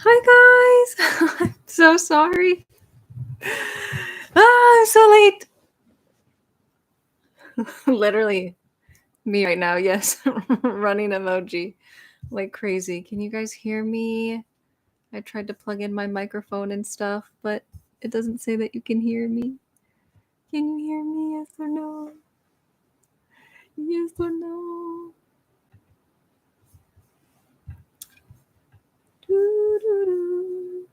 Hi guys. I'm so sorry. I'm so late. Literally me right now. Yes. Running emoji like crazy. Can you guys hear me? I tried to plug in my microphone and stuff, but it doesn't say that you can hear me. Can you hear me? Yes or no? Yes or no? Doo-doo-doo-doo.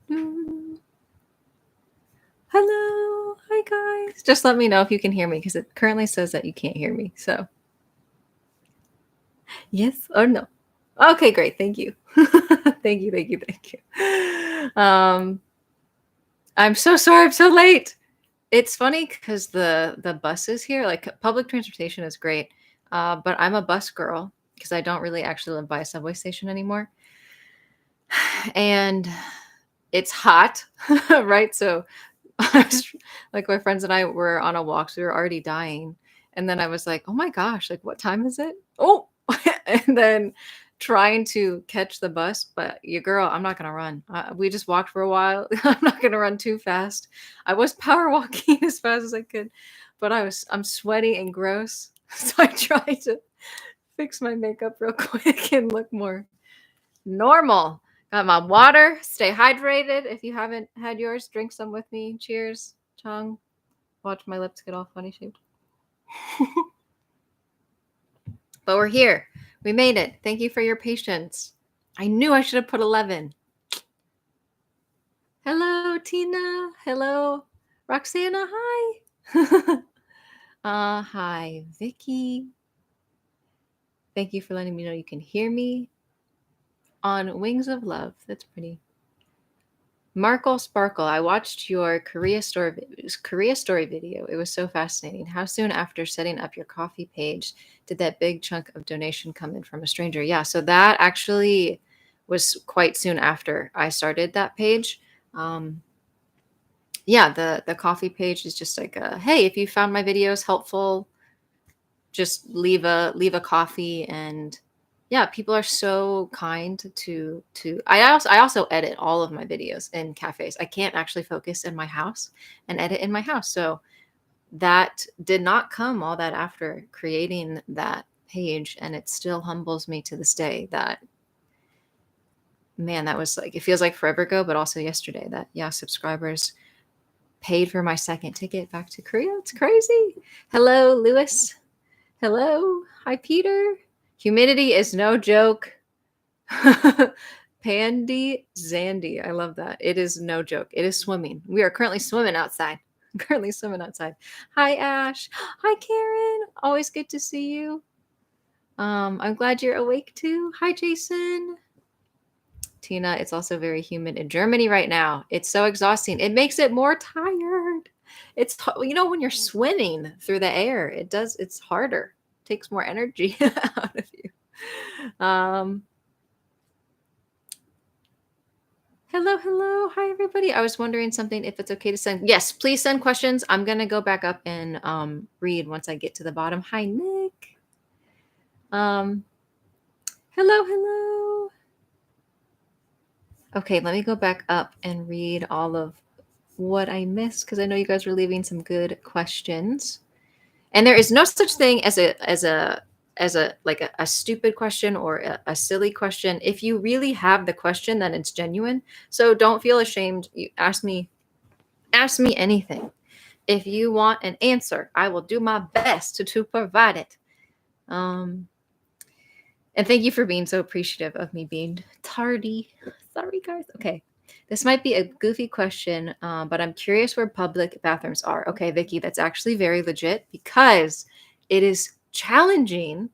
Hello. Hi guys. Just let me know if you can hear me because it currently says that you can't hear me. So yes or no? Okay, great. Thank you. Thank you, thank you, thank you. I'm so sorry I'm so late. It's funny because the buses here, like public transportation is great, but I'm a bus girl because I don't really actually live by a subway station anymore. And it's hot, right? So I was, like my friends and I were on a walk, so we were already dying. And then I was like, oh my gosh, like what time is it? Oh, and then trying to catch the bus, but you girl, I'm not gonna run. We just walked for a while. I'm not gonna run too fast. I was power walking as fast as I could, but I'm sweaty and gross. So I tried to fix my makeup real quick and look more normal. Got my water. Stay hydrated. If you haven't had yours, drink some with me. Cheers. Chong. Watch my lips get all funny shaped. But we're here. We made it. Thank you for your patience. I knew I should have put 11. Hello, Tina. Hello, Roxana. Hi. Hi, Vicky. Thank you for letting me know you can hear me. On Wings of Love. That's pretty. Markle Sparkle, I watched your Korea story video. It was so fascinating. How soon after setting up your coffee page did that big chunk of donation come in from a stranger? Yeah, so that actually was quite soon after I started that page. Yeah, the coffee page is just like hey, if you found my videos helpful, just leave a coffee. And yeah, people are so kind to I also edit all of my videos in cafes. I can't actually focus in my house and edit in my house. So that did not come all that after creating that page, and it still humbles me to this day that, man, that was like, it feels like forever ago, but also yesterday that, yeah, subscribers paid for my second ticket back to Korea. It's crazy. Hello, Lewis. Hello. Hi, Peter. Humidity is no joke. Pandy Zandy. I love that. It is no joke. It is swimming. We are currently swimming outside. Currently swimming outside. Hi, Ash. Hi, Karen. Always good to see you. I'm glad you're awake too. Hi, Jason. Tina, it's also very humid in Germany right now. It's so exhausting. It makes it more tired. It's, when you're swimming through the air, it's harder. It takes more energy out of you. Hello, hello. Hi, everybody. I was wondering something, if it's okay to send. Yes, please send questions. I'm going to go back up and read once I get to the bottom. Hi, Nick. Hello, hello. Okay, let me go back up and read all of what I missed, because I know you guys were leaving some good questions. And there is no such thing as a stupid question or a silly question. If you really have the question, then it's genuine. So don't feel ashamed. You ask me anything. If you want an answer, I will do my best to provide it. And thank you for being so appreciative of me being tardy. Sorry, guys. Okay. This might be a goofy question, but I'm curious where public bathrooms are. Okay, Vicky, that's actually very legit because it is challenging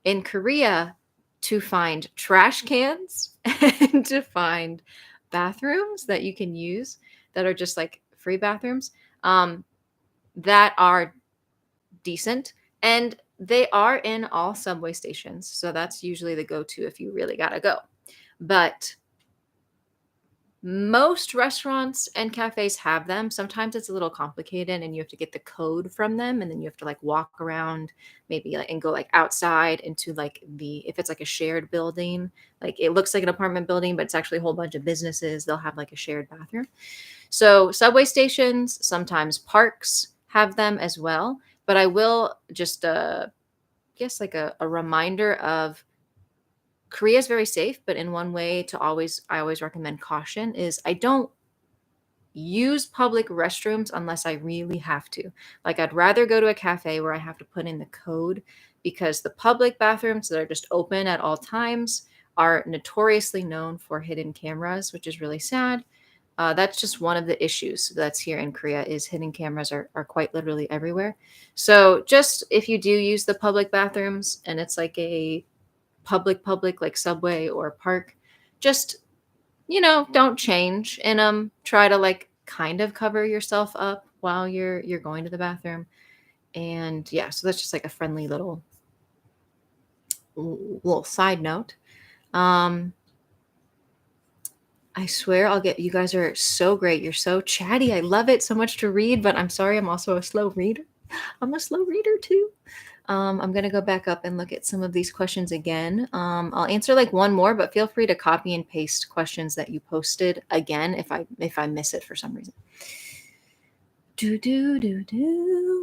in Korea to find trash cans and to find bathrooms that you can use that are just like free bathrooms that are decent. And they are in all subway stations. So that's usually the go-to if you really gotta go. But Most restaurants and cafes have them. Sometimes it's a little complicated and you have to get the code from them, and then you have to like walk around maybe like, and go like outside into like if it's like a shared building, like it looks like an apartment building, but it's actually a whole bunch of businesses. They'll have like a shared bathroom. So subway stations, sometimes parks have them as well. But I will just guess like a reminder of Korea is very safe, but in one way I always recommend caution is I don't use public restrooms unless I really have to. Like I'd rather go to a cafe where I have to put in the code, because the public bathrooms that are just open at all times are notoriously known for hidden cameras, which is really sad. That's just one of the issues that's here in Korea is hidden cameras are quite literally everywhere. So just if you do use the public bathrooms and it's like a public like subway or park, just don't change in them. Try to like kind of cover yourself up while you're going to the bathroom. And yeah, so that's just like a friendly little side note. um I swear I'll get, you guys are so great. You're so chatty. I love it so much to read, but I'm sorry, I'm also a slow reader. I'm a slow reader too. I'm going to go back up and look at some of these questions again. I'll answer like one more, but feel free to copy and paste questions that you posted again if I miss it for some reason.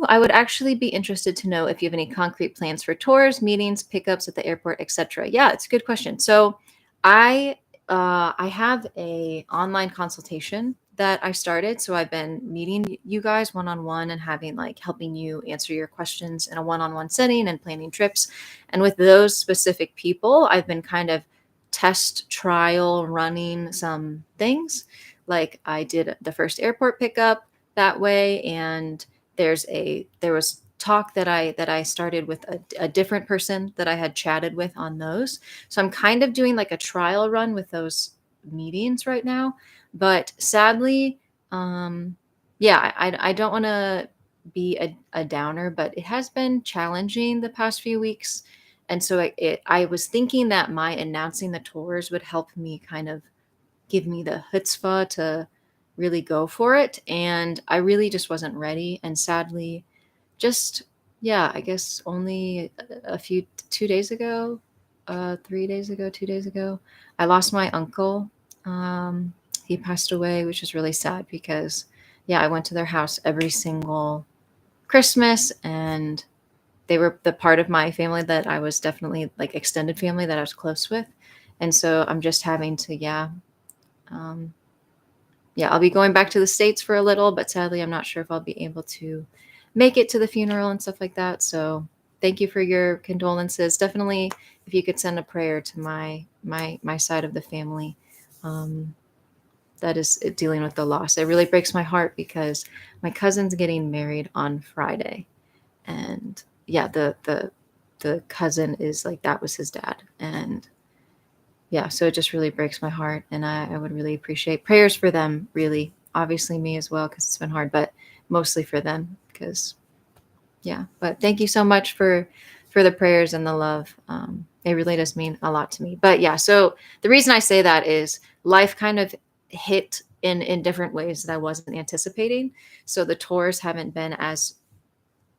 I would actually be interested to know if you have any concrete plans for tours, meetings, pickups at the airport, etc. Yeah, it's a good question. So I have a online consultation that I started. So I've been meeting you guys one-on-one and having like helping you answer your questions in a one-on-one setting and planning trips. And with those specific people, I've been kind of test trial running some things. Like I did the first airport pickup that way, and there was talk that I started with a different person that I had chatted with on those. So I'm kind of doing like a trial run with those meetings right now. But sadly, yeah, I don't want to be a downer, but it has been challenging the past few weeks. And so I was thinking that my announcing the tours would help me kind of give me the chutzpah to really go for it. And I really just wasn't ready. And sadly, just, yeah, I guess only a few, 2 days ago, 3 days ago, 2 days ago, I lost my uncle. He passed away, which is really sad because, yeah, I went to their house every single Christmas, and they were the part of my family that I was definitely like extended family that I was close with. And so I'm just having to, um, yeah, I'll be going back to the States for a little, but sadly, I'm not sure if I'll be able to make it to the funeral and stuff like that. So thank you for your condolences. Definitely, if you could send a prayer to my side of the family, um, that is dealing with the loss. It really breaks my heart because my cousin's getting married on Friday, and yeah, the cousin is like that was his dad, and yeah, so it just really breaks my heart, and I would really appreciate prayers for them, really. Obviously me as well, because it's been hard, but mostly for them, because yeah. But thank you so much for the prayers and the love. It really does mean a lot to me. But yeah, so the reason I say that is life kind of hit in different ways that I wasn't anticipating. So the tours haven't been as,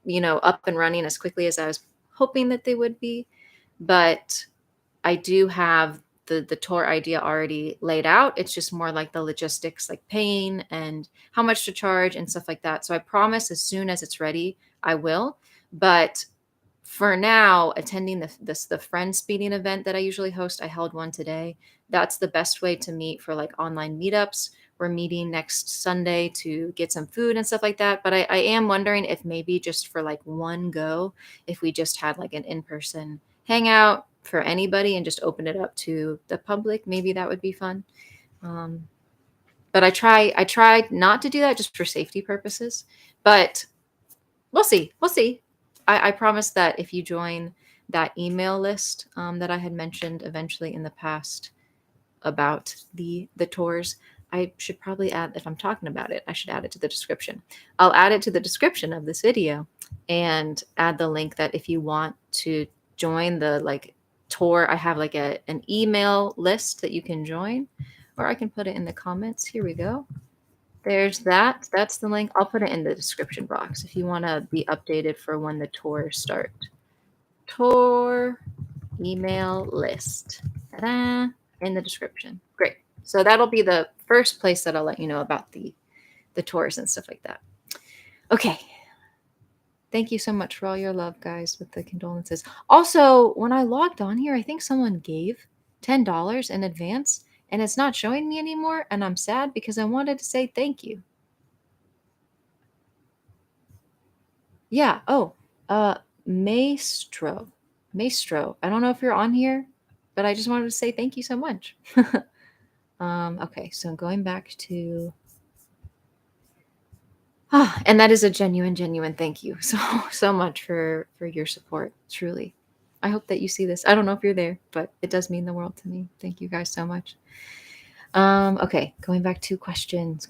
up and running as quickly as I was hoping that they would be. But I do have the tour idea already laid out. It's just more like the logistics, like paying and how much to charge and stuff like that. So I promise as soon as it's ready, I will. But for now, attending the friend speeding event that I usually host, I held one today. That's the best way to meet for like online meetups. We're meeting next Sunday to get some food and stuff like that. But I am wondering if maybe just for like one go, if we just had like an in-person hangout for anybody and just open it up to the public, maybe that would be fun. Um, but I tried not to do that just for safety purposes. But we'll see. We'll see. I promise that if you join that email list that I had mentioned eventually in the past about the tours, I should probably add, if I'm talking about it, I should add it to the description. I'll add it to the description of this video and add the link that if you want to join the like tour, I have like an email list that you can join, or I can put it in the comments. Here we go. There's that. That's the link. I'll put it in the description box if you want to be updated for when the tours start. Tour email list. Ta-da, in the description. Great. So that'll be the first place that I'll let you know about the tours and stuff like that. Okay. Thank you so much for all your love, guys, with the condolences. Also, when I logged on here, I think someone gave $10 in advance, and it's not showing me anymore, and I'm sad because I wanted to say thank you. Yeah. Oh, Maestro. I don't know if you're on here, but I just wanted to say thank you so much. Okay, so going back to and that is a genuine thank you so much for your support, truly. I hope that you see this. I don't know if you're there, but it does mean the world to me. Thank you guys so much. Okay, going back to questions.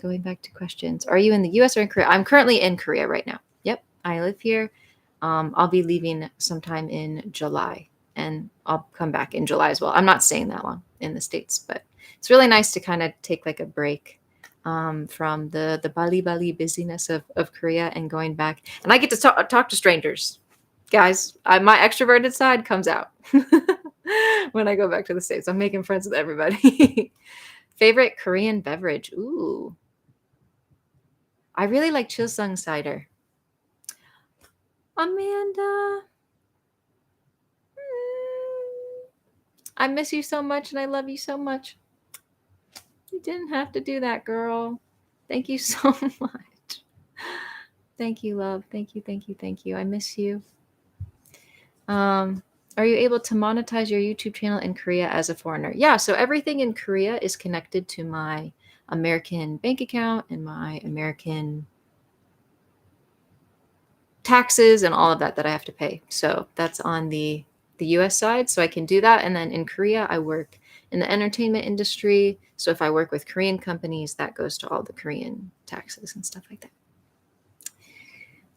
Are you in the US or in Korea? I'm currently in Korea right now. Yep, I live here. I'll be leaving sometime in July, and I'll come back in July as well. I'm not staying that long in the States, but it's really nice to kind of take like a break from the Bali busyness of Korea and going back. And I get to talk to strangers. Guys, my extroverted side comes out when I go back to the States. I'm making friends with everybody. Favorite Korean beverage? Ooh. I really like Chilsung cider. Amanda. I miss you so much and I love you so much. You didn't have to do that, girl. Thank you so much. Thank you, love. Thank you. I miss you. Are you able to monetize your YouTube channel in Korea as a foreigner? Yeah, so everything in Korea is connected to my American bank account and my American taxes and all of that I have to pay. So that's on the US side, so I can do that. And then in Korea, I work in the entertainment industry. So if I work with Korean companies, that goes to all the Korean taxes and stuff like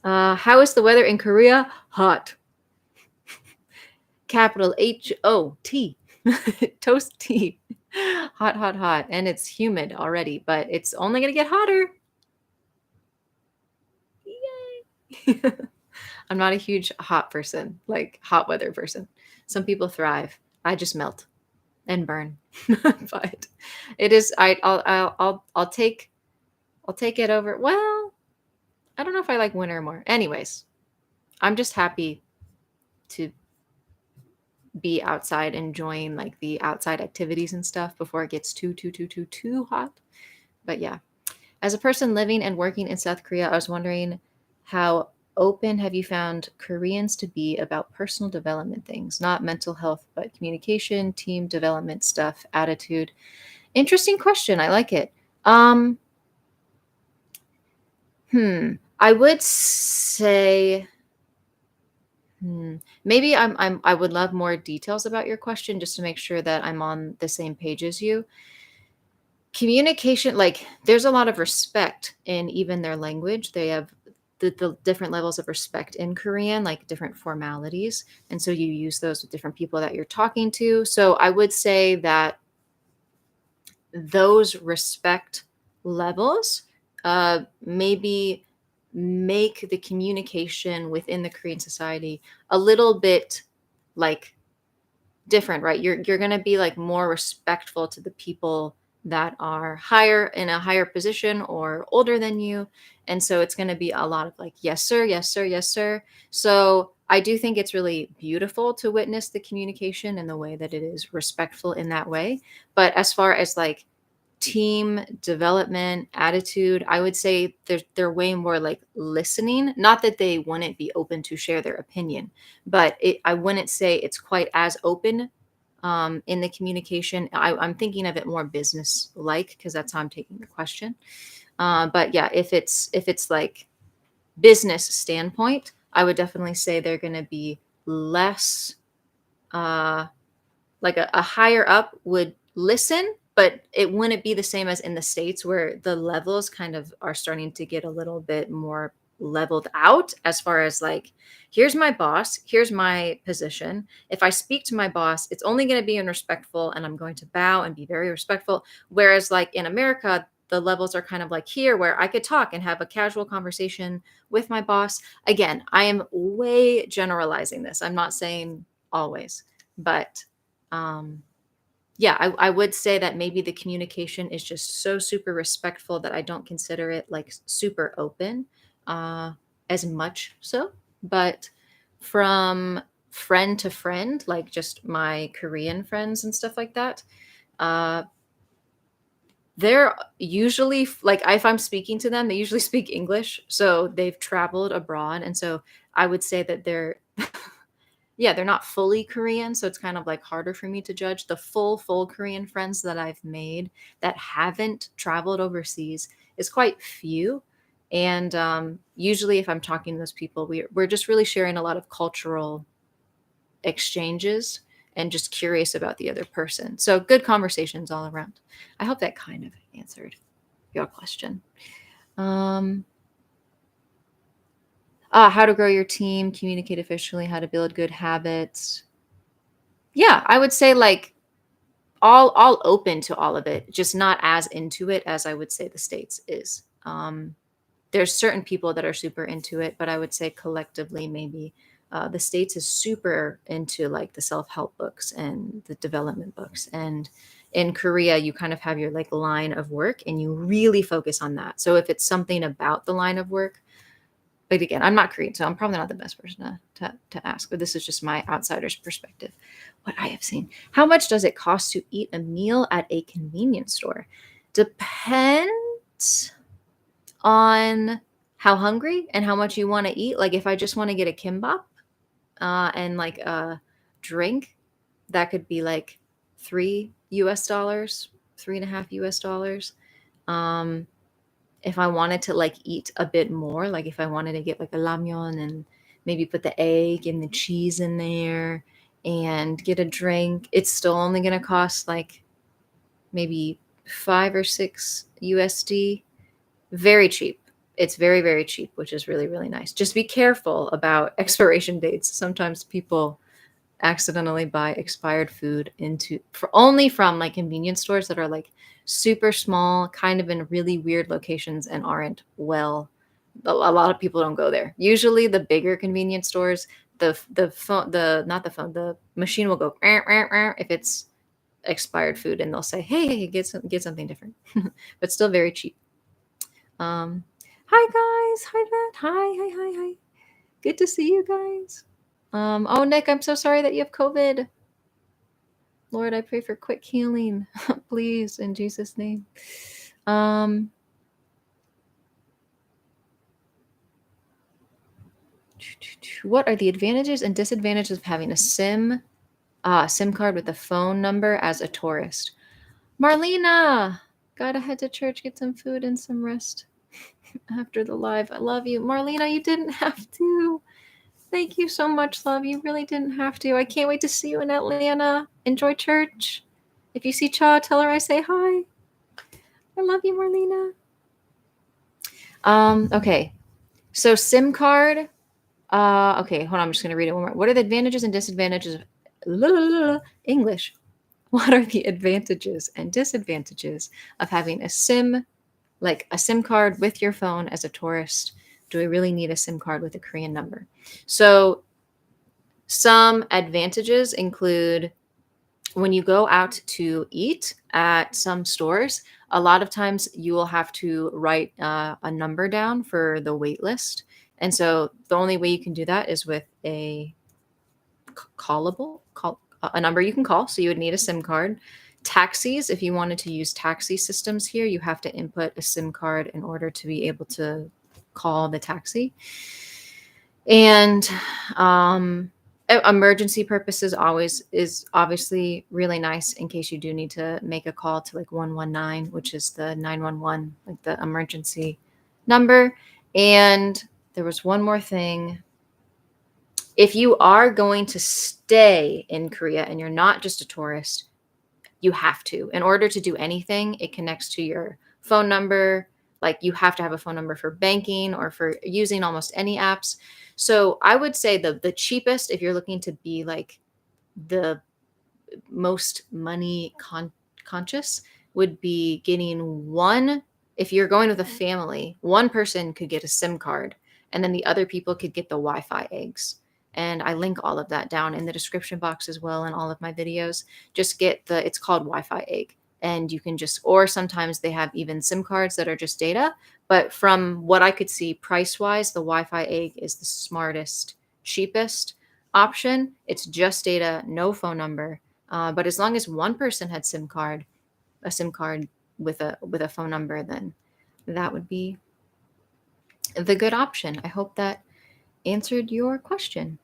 that. How is the weather in Korea? Hot. Capital HOT. Toast T. Hot. And it's humid already, but it's only going to get hotter. Yay. I'm not a huge hot person, like hot weather person. Some people thrive. I just melt and burn. But it is I'll take it over. Well, I don't know if I like winter more. Anyways, I'm just happy to be outside enjoying like the outside activities and stuff before it gets too hot. But yeah, as a person living and working in South Korea, I was wondering, how open have you found Koreans to be about personal development things, not mental health, but communication, team development stuff, attitude? Interesting question. I like it. I would say maybe I would love more details about your question just to make sure that I'm on the same page as you. Communication, like there's a lot of respect in even their language. They have the different levels of respect in Korean, like different formalities. And so you use those with different people that you're talking to. So I would say that those respect levels maybe make the communication within the Korean society a little bit like different, right? You're going to be like more respectful to the people that are higher in a higher position or older than you. And so it's going to be a lot of like, yes, sir, yes, sir, yes, sir. So I do think it's really beautiful to witness the communication in the way that it is respectful in that way. But as far as like team development attitude, I would say they're way more like listening. Not that they wouldn't be open to share their opinion, but I wouldn't say it's quite as open in the communication. I'm thinking of it more business like because that's how I'm taking the question. But yeah, if it's like business standpoint, I would definitely say they're going to be less like a higher up would listen, but it wouldn't be the same as in the States where the levels kind of are starting to get a little bit more leveled out as far as like, here's my boss, here's my position. If I speak to my boss, it's only going to be in respectful and I'm going to bow and be very respectful. Whereas like in America, the levels are kind of like here where I could talk and have a casual conversation with my boss. Again, I am way generalizing this. I'm not saying always, but yeah, I would say that maybe the communication is just so super respectful that I don't consider it like super open, as much so. But from friend to friend, like just my Korean friends and stuff like that, uh, they're usually like if I'm speaking to them, they usually speak English, so they've traveled abroad, and so I would say that they're yeah, they're not fully Korean, so it's kind of like harder for me to judge. The full Korean friends that I've made that haven't traveled overseas is quite few. And usually, if I'm talking to those people, we're just really sharing a lot of cultural exchanges and just curious about the other person. So good conversations all around. I hope that kind of answered your question. How to grow your team, communicate efficiently, how to build good habits. Yeah, I would say like all open to all of it, just not as into it as I would say the States is. There's certain people that are super into it, but I would say collectively maybe the States is super into like the self-help books and the development books. And in Korea, you kind of have your like line of work and you really focus on that. So if it's something about the line of work, but again, I'm not Korean, so I'm probably not the best person to ask, but this is just my outsider's perspective. What I have seen. How much does it cost to eat a meal at a convenience store? Depends on how hungry and how much you want to eat. Like if I just want to get a kimbap and like a drink, that could be like $3, 3.5 US dollars. If I wanted to like eat a bit more, like if I wanted to get like a ramyeon and maybe put the egg and the cheese in there and get a drink, it's still only going to cost like maybe 5 or 6 USD. Very cheap. It's very, very cheap, which is really, really nice. Just be careful about expiration dates. Sometimes people accidentally buy expired food only from like convenience stores that are like super small, kind of in really weird locations and aren't well. A lot of people don't go there. Usually the bigger convenience stores, the phone, the not the phone, the machine will go if it's expired food, and they'll say, "Hey, get something different," but still very cheap. Hi guys, hi Matt, hi. Good to see you guys. Oh Nick, I'm so sorry that you have COVID. Lord, I pray for quick healing, please, in Jesus' name. What are the advantages and disadvantages of having a SIM card with a phone number as a tourist? Marlena, gotta head to church, get some food and some rest after the live. I love you. Marlena, you didn't have to. Thank you so much, love. You really didn't have to. I can't wait to see you in Atlanta. Enjoy church. If you see Cha, tell her I say hi. I love you, Marlena. Okay. So SIM card. Okay, hold on. I'm just gonna read it one more. What are the advantages and disadvantages of English? What are the advantages and disadvantages of having a SIM, like a SIM card with your phone as a tourist? Do we really need a SIM card with a Korean number? So some advantages include when you go out to eat at some stores, a lot of times you will have to write a number down for the wait list. And so the only way you can do that is with a a number you can call. So you would need a SIM card. Taxis, if you wanted to use taxi systems here, you have to input a SIM card in order to be able to call the taxi. And emergency purposes is obviously really nice in case you do need to make a call to like 119, which is the 911, like the emergency number. And there was one more thing. If you are going to stay in Korea and you're not just a tourist, you have to. In order to do anything, it connects to your phone number, like you have to have a phone number for banking or for using almost any apps. So I would say the cheapest, if you're looking to be like the most conscious, would be getting one. If you're going with a family, one person could get a SIM card, and then the other people could get the Wi-Fi eggs. And I link all of that down in the description box as well in all of my videos. Just get it's called Wi-Fi egg. And you can just, or sometimes they have even SIM cards that are just data. But from what I could see price wise, the Wi-Fi egg is the smartest, cheapest option. It's just data, no phone number. But as long as one person had a SIM card with a phone number, then that would be the good option. I hope that answered your question.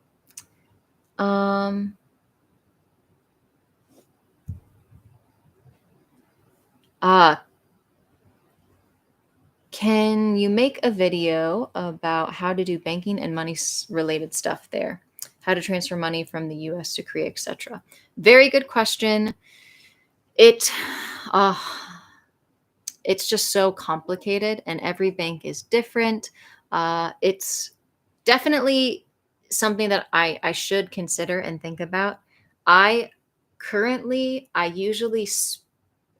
Can you make a video about how to do banking and money related stuff there? How to transfer money from the US to Korea, etc. Very good question. It's just so complicated, and every bank is different. It's definitely something that I should consider and think about. I usually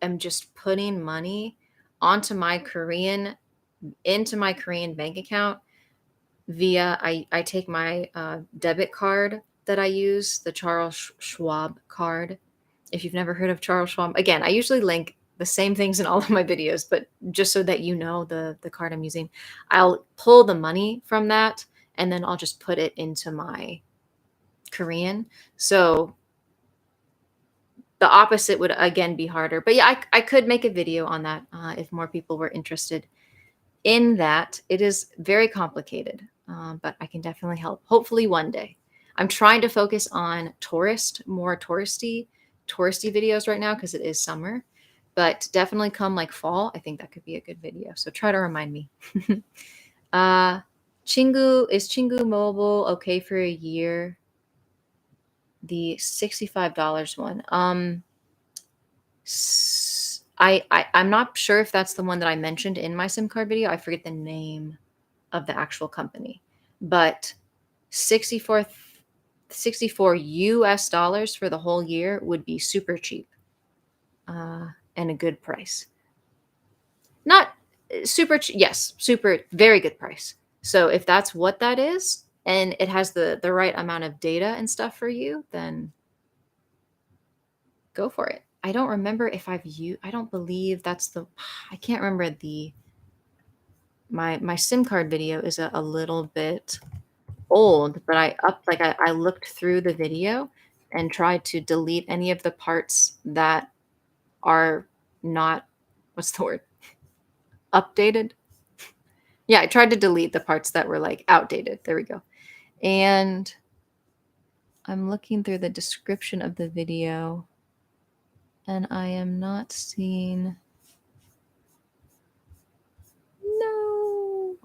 am just putting money into my Korean bank account via I take my debit card that I use, the Charles Schwab card. If you've never heard of Charles Schwab, again, I usually link the same things in all of my videos, but just so that you know the card I'm using, I'll pull the money from that and then I'll just put it into my Korean. So the opposite would again be harder. But yeah, I could make a video on that if more people were interested in that. It is very complicated, but I can definitely help. Hopefully one day. I'm trying to focus on more touristy videos right now because it is summer. But definitely come like fall, I think that could be a good video. So try to remind me. Chingu Mobile okay for a year? The $65 one. I'm not sure if that's the one that I mentioned in my SIM card video. I forget the name of the actual company, but 64 US dollars for the whole year would be super cheap and a good price. Not super cheap, yes, super, very good price. So if that's what that is, and it has the right amount of data and stuff for you, then go for it. I don't remember if I don't believe that's I can't remember my SIM card video is a little bit old, but I looked through the video and tried to delete any of the parts that are not, what's the word? Updated. Yeah, I tried to delete the parts that were like outdated. There we go. And I'm looking through the description of the video and I am not seeing. No.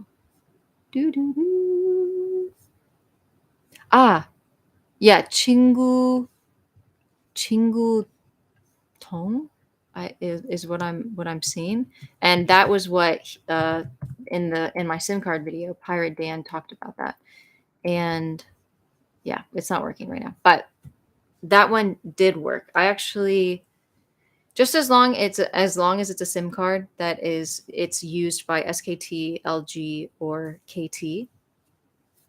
Yeah, 친구 tong is what I'm seeing, and that was what in my SIM card video, Pirate Dan talked about that, and yeah, it's not working right now, but that one did work. I actually, just as long as it's a SIM card that it's used by SKT, LG, or KT,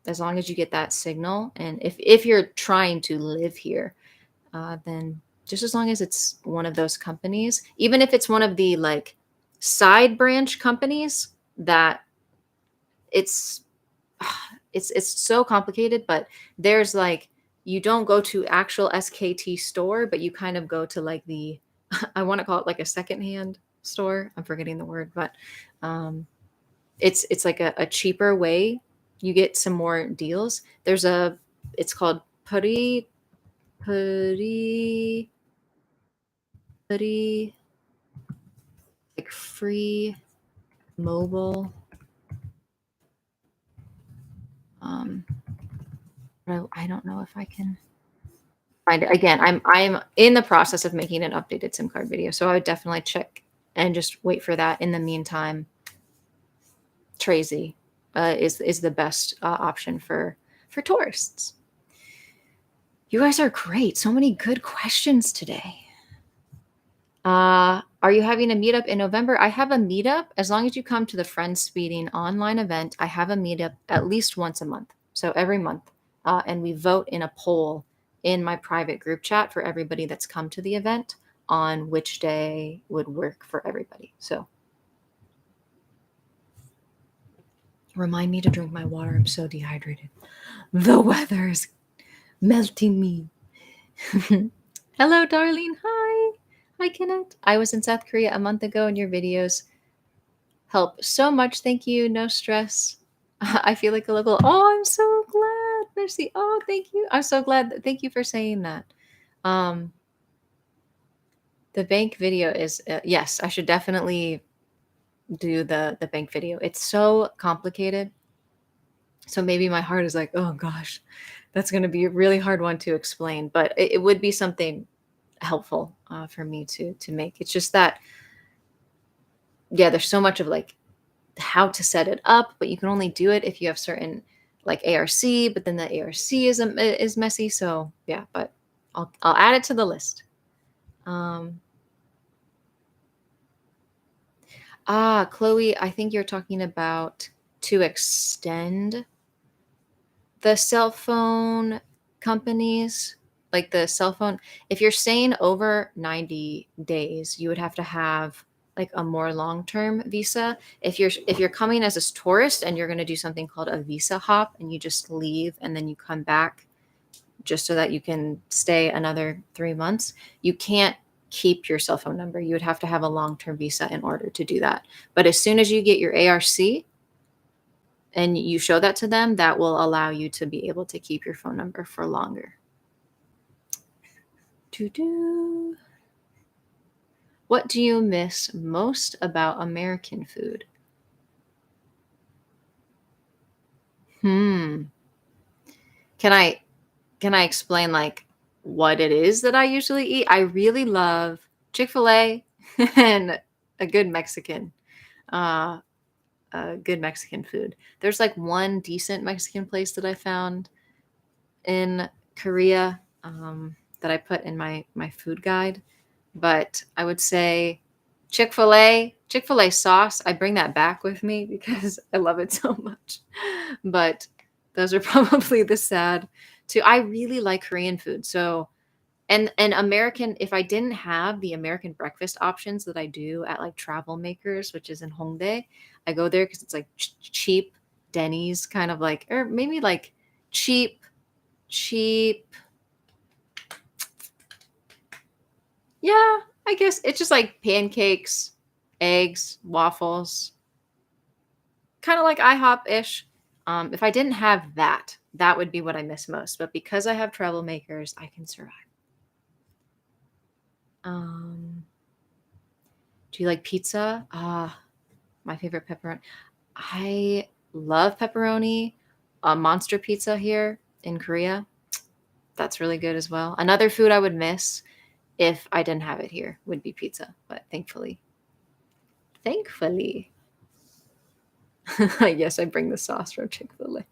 as long as you get that signal, and if you're trying to live here, then just as long as it's one of those companies, even if it's one of the like side branch companies, that it's so complicated, but there's like, you don't go to actual SKT store, but you kind of go to like the I want to call it like a secondhand store. I'm forgetting the word, but it's like a cheaper way. You get some more deals. It's called Puri like free mobile. I don't know if I can find it again. I'm in the process of making an updated SIM card video, so I would definitely check and just wait for that in the meantime. Tracy is the best option for tourists. You guys are great. So many good questions today. Are you having a meetup in November? I have a meetup. As long as you come to the Friends Speeding online event, I have a meetup at least once a month. So every month. And we vote in a poll in my private group chat for everybody that's come to the event on which day would work for everybody. So remind me to drink my water. I'm so dehydrated. The weather is melting me. Hello, darling. Hi. Hi, Kenneth. I was in South Korea a month ago, and your videos help so much. Thank you. No stress. I feel like a local. Oh, I'm so glad. Mercy. Oh, thank you. I'm so glad. Thank you for saying that. The bank video is, yes, I should definitely do the bank video. It's so complicated. So maybe my heart is like, oh gosh, that's going to be a really hard one to explain, but it would be something helpful for me to make. It's just that, yeah, there's so much of like how to set it up, but you can only do it if you have certain like ARC, but then the ARC is messy. So yeah, but I'll add it to the list. Chloe, I think you're talking about to extend the cell phone companies, like the cell phone. If you're staying over 90 days, you would have to have like a more long-term visa. If you're coming as a tourist and you're going to do something called a visa hop and you just leave and then you come back just so that you can stay another 3 months, you can't keep your cell phone number. You would have to have a long-term visa in order to do that. But as soon as you get your ARC and you show that to them, that will allow you to be able to keep your phone number for longer. What do you miss most about American food? Can I explain like what it is that I usually eat? I really love Chick-fil-A and a good Mexican. Good Mexican food. There's like one decent Mexican place that I found in Korea that I put in my food guide, but I would say Chick-fil-A sauce. I bring that back with me because I love it so much. But those are probably the sad two. I really like Korean food. So and American, if I didn't have the American breakfast options that I do at like Travel Makers, which is in Hongdae, I go there because it's like cheap Denny's kind of like, or maybe like cheap. Yeah, I guess it's just like pancakes, eggs, waffles, kind of like IHOP-ish. If I didn't have that, that would be what I miss most. But because I have Travel Makers, I can survive. Do you like pizza? My favorite pepperoni. I love pepperoni. Monster pizza here in Korea. That's really good as well. Another food I would miss if I didn't have it here would be pizza. But thankfully. Yes, I bring the sauce from Chick-fil-A.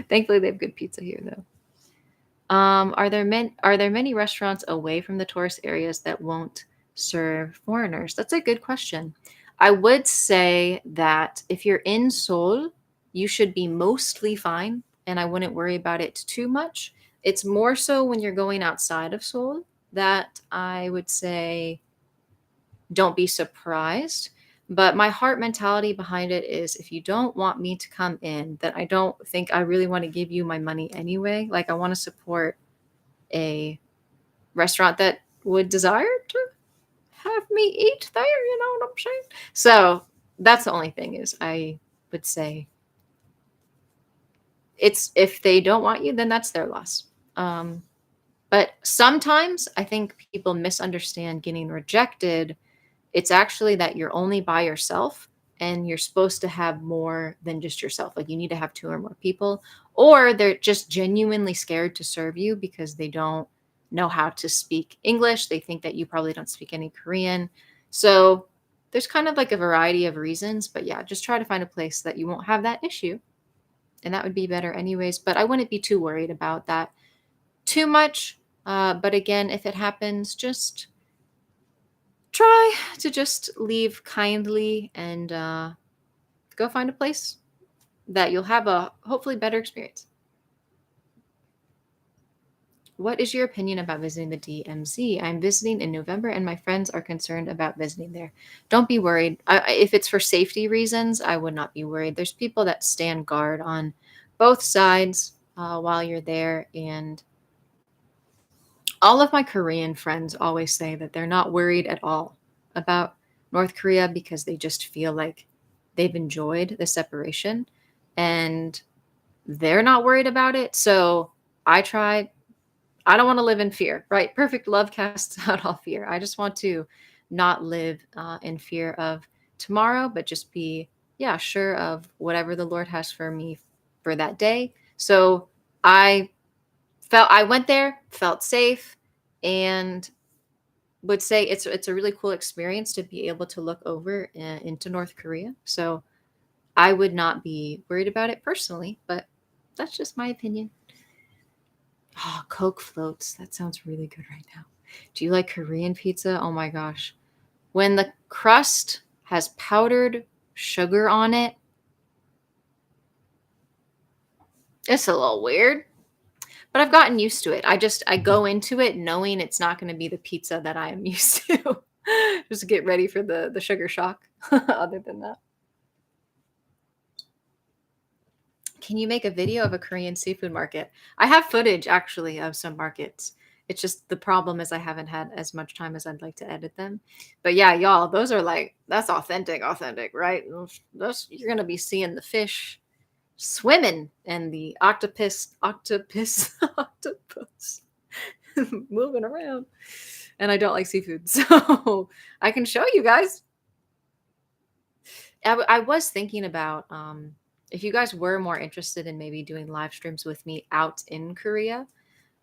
Thankfully, they have good pizza here, though. Are there many restaurants away from the tourist areas that won't serve foreigners? That's a good question. I would say that if you're in Seoul, you should be mostly fine, and I wouldn't worry about it too much. It's more so when you're going outside of Seoul that I would say don't be surprised. But my heart mentality behind it is if you don't want me to come in, then I don't think I really want to give you my money anyway. Like I want to support a restaurant that would desire to have me eat there, you know what I'm saying? So that's the only thing is I would say it's if they don't want you, then that's their loss. But sometimes I think people misunderstand getting rejected. It's actually that you're only by yourself and you're supposed to have more than just yourself. Like you need to have 2 or more people, or they're just genuinely scared to serve you because they don't know how to speak English. They think that you probably don't speak any Korean. So there's kind of like a variety of reasons, but yeah, just try to find a place that you won't have that issue. And that would be better anyways. But I wouldn't be too worried about that too much. But again, if it happens, just try to just leave kindly and go find a place that you'll have a hopefully better experience. What is your opinion about visiting the DMZ? I'm visiting in November and my friends are concerned about visiting there. Don't be worried. If it's for safety reasons, I would not be worried. There's people that stand guard on both sides while you're there. And all of my Korean friends always say that they're not worried at all about North Korea because they just feel like they've enjoyed the separation and they're not worried about it. So I don't want to live in fear, right? Perfect love casts out all fear. I just want to not live in fear of tomorrow, but just be, yeah, sure of whatever the Lord has for me for that day. So I went there, felt safe, and would say it's a really cool experience to be able to look over into North Korea. So I would not be worried about it personally, but that's just my opinion. Oh, Coke floats. That sounds really good right now. Do you like Korean pizza? Oh my gosh. When the crust has powdered sugar on it, it's a little weird, but I've gotten used to it. I go into it knowing it's not going to be the pizza that I am used to. Just get ready for the sugar shock. Other than that. Can you make a video of a Korean seafood market? I have footage actually of some markets. It's just the problem is I haven't had as much time as I'd like to edit them. But yeah, y'all, those are like that's authentic, right? Those you're gonna be seeing the fish swimming and the octopus moving around. And I don't like seafood, so I can show you guys. I was thinking about if you guys were more interested in maybe doing live streams with me out in Korea,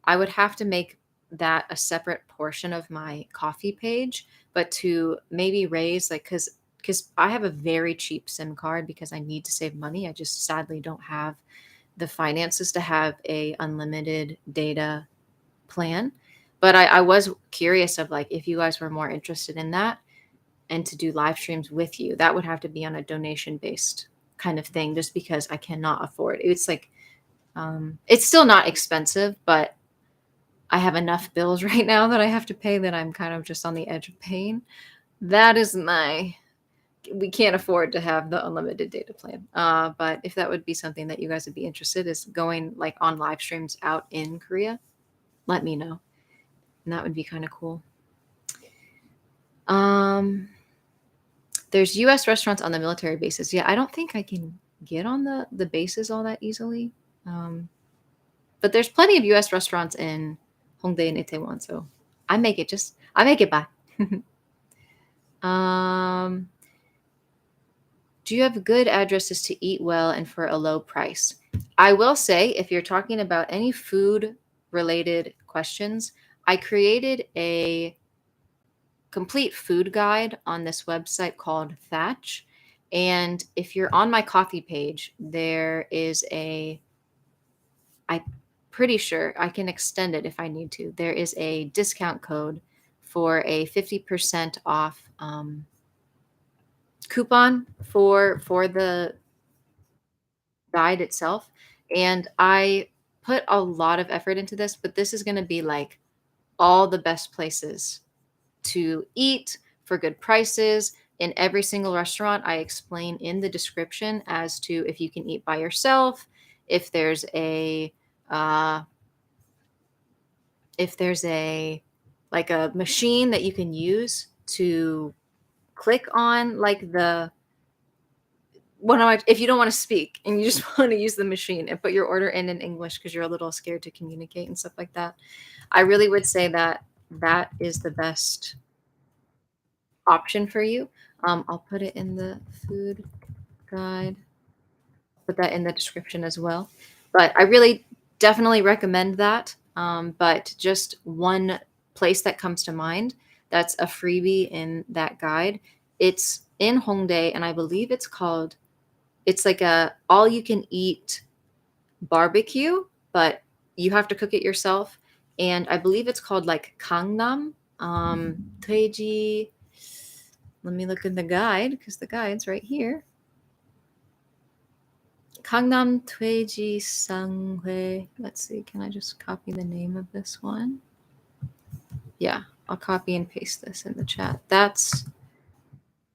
I would have to make that a separate portion of my coffee page, but to maybe raise like because I have a very cheap SIM card because I need to save money. I just sadly don't have the finances to have a unlimited data plan. But I was curious of like if you guys were more interested in that and to do live streams with you, that would have to be on a donation based kind of thing just because I cannot afford it. It's like it's still not expensive, but I have enough bills right now that I have to pay that I'm kind of just on the edge of paying. That is we can't afford to have the unlimited data plan. But if that would be something that you guys would be interested is going like on live streams out in Korea, let me know. And that would be kind of cool. There's US restaurants on the military bases. Yeah, I don't think I can get on the bases all that easily. But there's plenty of US restaurants in Hongdae and Itaewon, so I make it by. Do you have good addresses to eat well and for a low price? I will say, if you're talking about any food related questions, I created a complete food guide on this website called Thatch. And if you're on my coffee page, there is I'm pretty sure I can extend it if I need to. There is a discount code for a 50% off coupon for the guide itself. And I put a lot of effort into this, but this is going to be like all the best places to eat for good prices in every single restaurant. I explain in the description as to if you can eat by yourself, if there's a like a machine that you can use to click on like if you don't want to speak and you just want to use the machine and put your order in English because you're a little scared to communicate and stuff like that. I really would say that is the best option for you. I'll put it in the food guide, put that in the description as well. But I really definitely recommend that. But just one place that comes to mind that's a freebie in that guide It's in Hongdae, and I believe it's like a all you can eat barbecue, but you have to cook it yourself. And I believe it's called like Gangnam Tweji. Let me look in the guide because the guide's right here. Gangnam Tweji Sanghui. Let's see, can I just copy the name of this one? Yeah, I'll copy and paste this in the chat. That's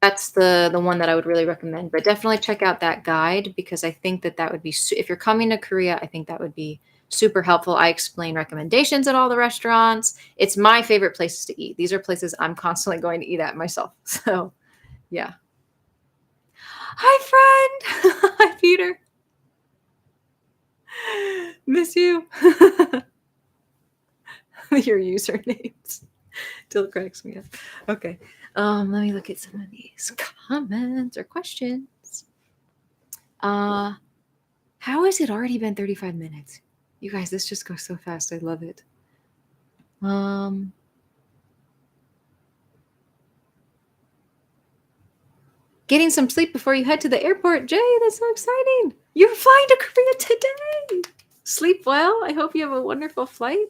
the one that I would really recommend. But definitely check out that guide because I think that would be if you're coming to Korea, I think that would be super helpful. I explain recommendations at all the restaurants. It's my favorite places to eat. These are places I'm constantly going to eat at myself. So, yeah. Hi, friend. Hi, Peter. Miss you. Your usernames still cracks me up. Okay. Let me look at some of these comments or questions. How has it already been 35 minutes? You guys, this just goes so fast. I love it. Getting some sleep before you head to the airport. Jay, that's so exciting. You're flying to Korea today. Sleep well. I hope you have a wonderful flight.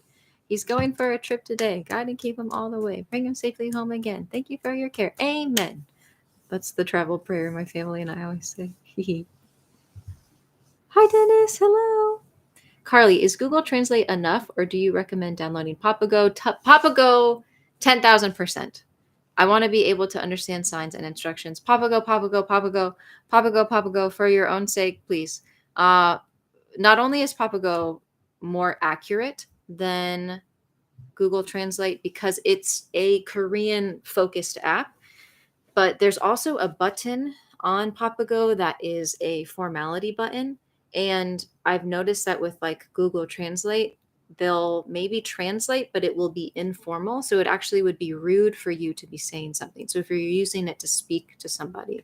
He's going for a trip today. God and keep him all the way. Bring him safely home again. Thank you for your care. Amen. That's the travel prayer my family and I always say. Hi, Dennis. Hello. Carly, is Google Translate enough or do you recommend downloading Papago? Papago, 10,000%. I want to be able to understand signs and instructions. Papago, Papago, Papago, Papago, Papago, for your own sake, please. Not only is Papago more accurate than Google Translate because it's a Korean-focused app, but there's also a button on Papago that is a formality button. And I've noticed that with like Google Translate, they'll maybe translate, but it will be informal. So it actually would be rude for you to be saying something. So if you're using it to speak to somebody,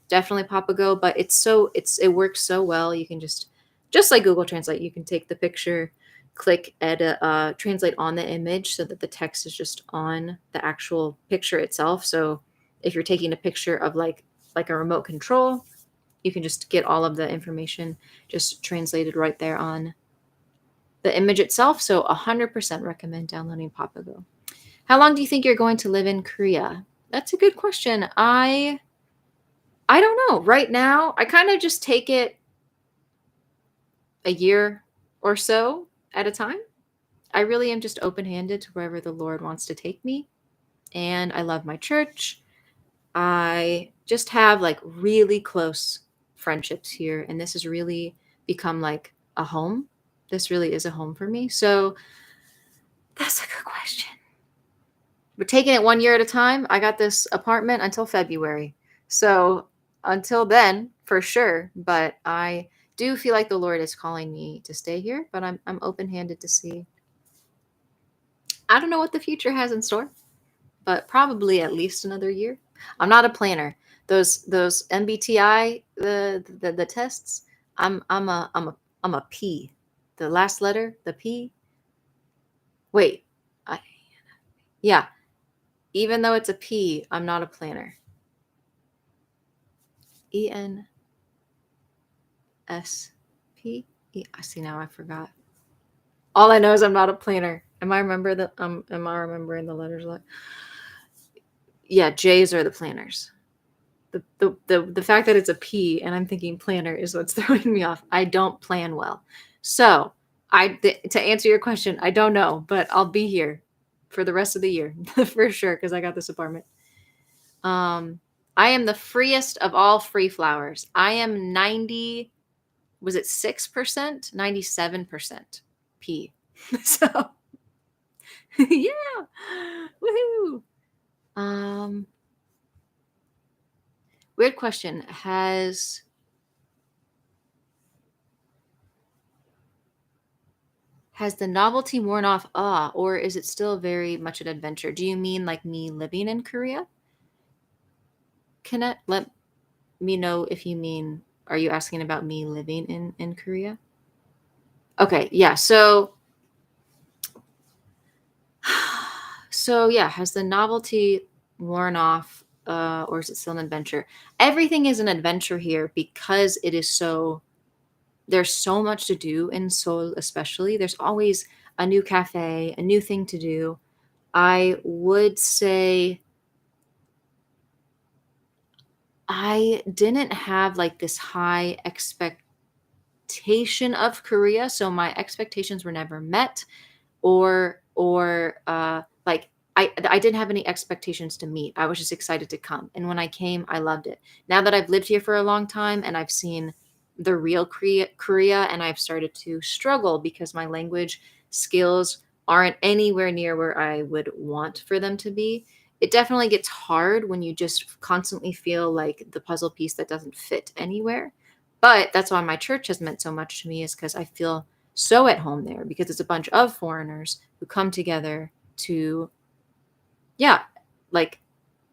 definitely Papago. But it works so well. You can just like Google Translate, you can take the picture, click edit, translate on the image so that the text is just on the actual picture itself. So if you're taking a picture of like a remote control, you can just get all of the information just translated right there on the image itself. So 100% recommend downloading Papago. How long do you think you're going to live in Korea? That's a good question. I don't know. Right now, I kind of just take it a year or so at a time. I really am just open-handed to wherever the Lord wants to take me. And I love my church. I just have like really close friendships here. And this has really become like a home. This really is a home for me. So that's a good question. We're taking it 1 year at a time. I got this apartment until February. So until then, for sure. But I do feel like the Lord is calling me to stay here. But I'm open-handed to see. I don't know what the future has in store, but probably at least another year. I'm not a planner. Those MBTI the tests. I'm a P. The last letter, the P. Wait, yeah. Even though it's a P, I'm not a planner. ENSP. I see now. I forgot. All I know is I'm not a planner. Am I remembering the letters? Yeah, J's are the planners. The fact that it's a P and I'm thinking planner is what's throwing me off. I don't plan well. So to answer your question, I don't know, but I'll be here for the rest of the year for sure because I got this apartment. I am the freest of all free flowers. I am 90. Was it 6%? 97% P. So yeah, woohoo. Weird question. Has the novelty worn off? Or is it still very much an adventure? Do you mean like me living in Korea? Let me know if you mean, are you asking about me living in Korea? Okay, yeah. So yeah, has the novelty worn off? or is it still an adventure? Everything is an adventure here because there's so much to do in Seoul, especially. There's always a new cafe, a new thing to do. I would say I didn't have like this high expectation of Korea, so my expectations were never met, or like I didn't have any expectations to meet. I was just excited to come. And when I came, I loved it. Now that I've lived here for a long time and I've seen the real Korea, and I've started to struggle because my language skills aren't anywhere near where I would want for them to be. It definitely gets hard when you just constantly feel like the puzzle piece that doesn't fit anywhere. But that's why my church has meant so much to me, is because I feel so at home there, because it's a bunch of foreigners who come together to, yeah, like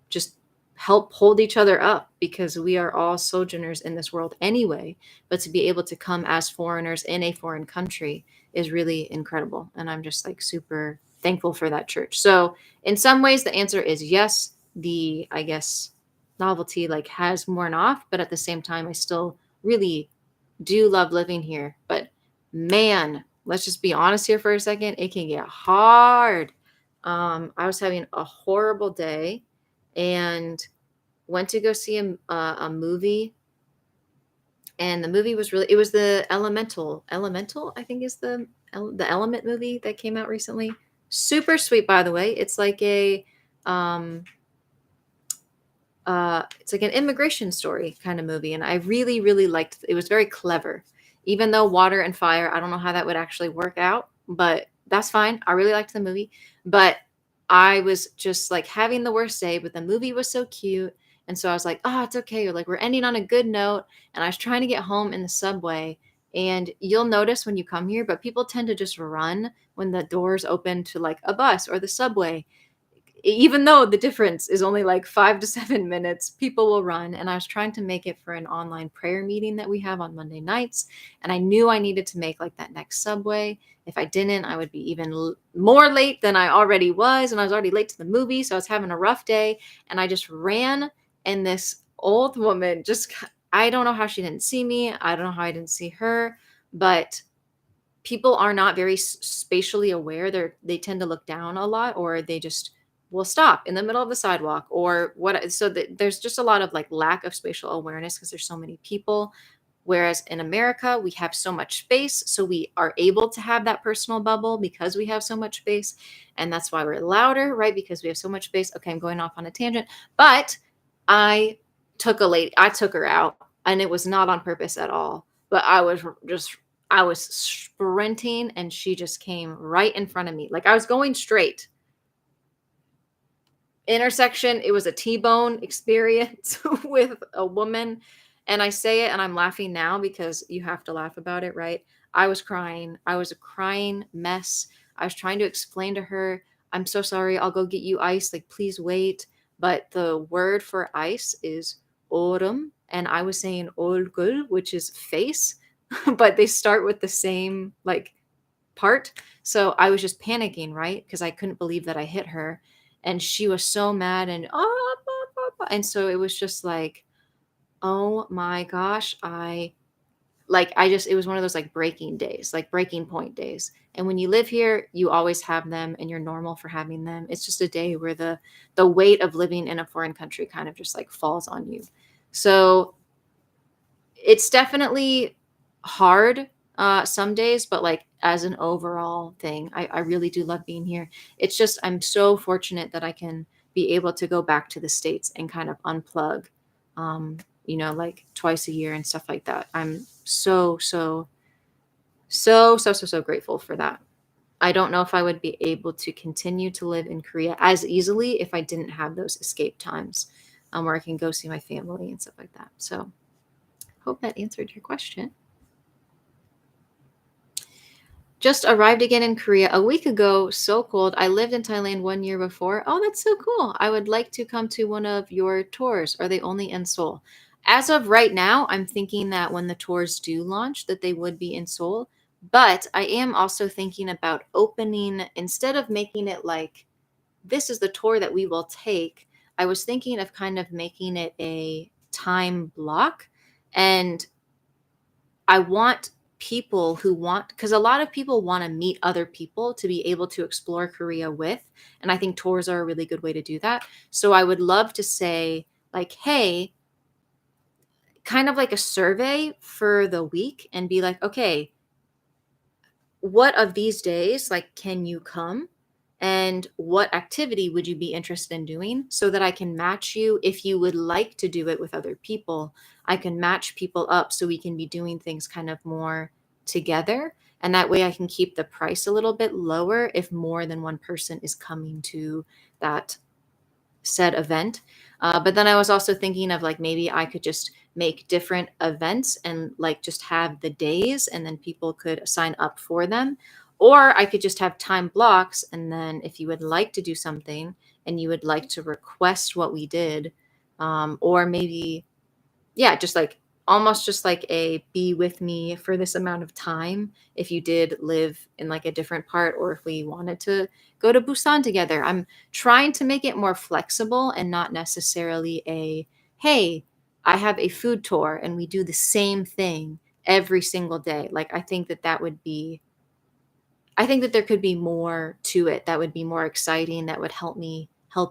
just help hold each other up, because we are all sojourners in this world anyway. But to be able to come as foreigners in a foreign country is really incredible. And I'm just like super thankful for that church. So in some ways, the answer is yes. The, I guess, novelty like has worn off, but at the same time, I still really do love living here. But man, let's just be honest here for a second. It can get hard. I was having a horrible day and went to go see a movie. And the movie was really, it was the Elemental, I think is the Element movie that came out recently. Super sweet, by the way. Um, it's like an immigration story kind of movie, and I really, really liked it. It was very clever. Even though water and fire, I don't know how that would actually work out, but that's fine. I really liked the movie. But I was just like having the worst day, but the movie was so cute. And so I was like, oh, it's okay. Like, we're ending on a good note. And I was trying to get home in the subway. And you'll notice when you come here, but people tend to just run when the doors open to like a bus or the subway. Even though the difference is only like 5 to 7 minutes, people will run. And I was trying to make it for an online prayer meeting that we have on Monday nights. And I knew I needed to make like that next subway. If I didn't, I would be even more late than I already was. And I was already late to the movie. So I was having a rough day. And I just ran. And this old woman just, I don't know how she didn't see me. I don't know how I didn't see her. But people are not very spatially aware. They tend to look down a lot, or they just will stop in the middle of the sidewalk or what. So there's just a lot of like lack of spatial awareness because there's so many people. Whereas in America, we have so much space. So we are able to have that personal bubble because we have so much space. And that's why we're louder, right? Because we have so much space. Okay, I'm going off on a tangent. But I I took her out, and it was not on purpose at all. But I was sprinting and she just came right in front of me. Like, I was going straight. Intersection, it was a T-bone experience with a woman. And I say it and I'm laughing now because you have to laugh about it, right? I was crying. I was a crying mess. I was trying to explain to her, I'm so sorry. I'll go get you ice. Like, please wait. But the word for ice is orum. And I was saying olgul, which is face, but they start with the same like part. So I was just panicking, right? Because I couldn't believe that I hit her. And she was so mad and and so it was just like, oh my gosh, it was one of those like breaking days, like breaking point days. And when you live here, you always have them and you're normal for having them. It's just a day where the weight of living in a foreign country kind of just like falls on you. So it's definitely hard some days, but like as an overall thing, I really do love being here. It's just I'm so fortunate that I can be able to go back to the States and kind of unplug, like twice a year and stuff like that. I'm so grateful for that. I don't know if I would be able to continue to live in Korea as easily if I didn't have those escape times, where I can go see my family and stuff like that. So hope that answered your question. Just arrived again in Korea a week ago. So cold. I lived in Thailand 1 year before. Oh, that's so cool. I would like to come to one of your tours. Are they only in Seoul? As of right now, I'm thinking that when the tours do launch, that they would be in Seoul. But I am also thinking about opening, instead of making it like this is the tour that we will take, I was thinking of kind of making it a time block. And I want people who want, because a lot of people want to meet other people to be able to explore Korea with. And I think tours are a really good way to do that. So I would love to say, like, hey, kind of like a survey for the week and be like, okay, what of these days, like, can you come? And what activity would you be interested in doing so that I can match you? If you would like to do it with other people, I can match people up so we can be doing things kind of more together. And that way I can keep the price a little bit lower if more than one person is coming to that said event. But then I was also thinking of like maybe I could just make different events and like just have the days and then people could sign up for them. Or I could just have time blocks. And then if you would like to do something and you would like to request what we did, or maybe yeah, just like almost just like a be with me for this amount of time if you did live in like a different part or if we wanted to go to Busan together. I'm trying to make it more flexible and not necessarily a hey, I have a food tour and we do the same thing every single day. Like I think that there could be more to it that would be more exciting, that would help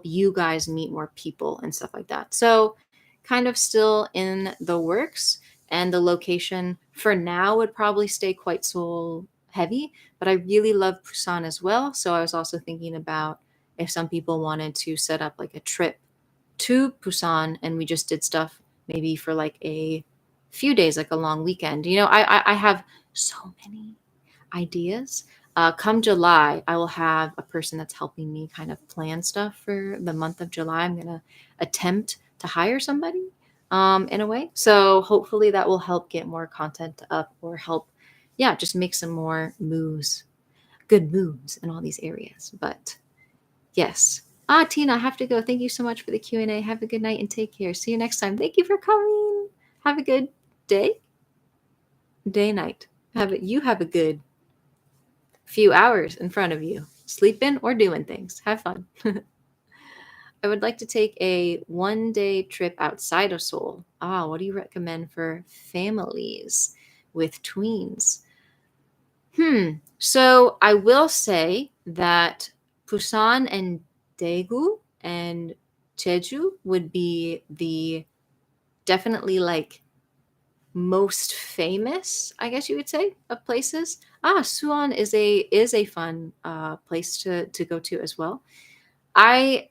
you guys meet more people and stuff like that. So, kind of still in the works, and the location for now would probably stay quite Seoul heavy, but I really love Busan as well. So, I was also thinking about if some people wanted to set up like a trip to Busan and we just did stuff maybe for like a few days, like a long weekend. I have so many ideas. Come July, I will have a person that's helping me kind of plan stuff for the month of July. I'm going to attempt to hire somebody in a way. So hopefully that will help get more content up or help, yeah, just make some more moves, good moves in all these areas. But yes. Tina, I have to go. Thank you so much for the Q&A. Have a good night and take care. See you next time. Thank you for coming. Have a good day, night. You have a good few hours in front of you, sleeping or doing things. Have fun. I would like to take a 1-day trip outside of Seoul. What do you recommend for families with tweens? So I will say that Busan and Daegu and Jeju would be the definitely like most famous, I guess you would say, of places. Suwon is a fun place to go to as well. I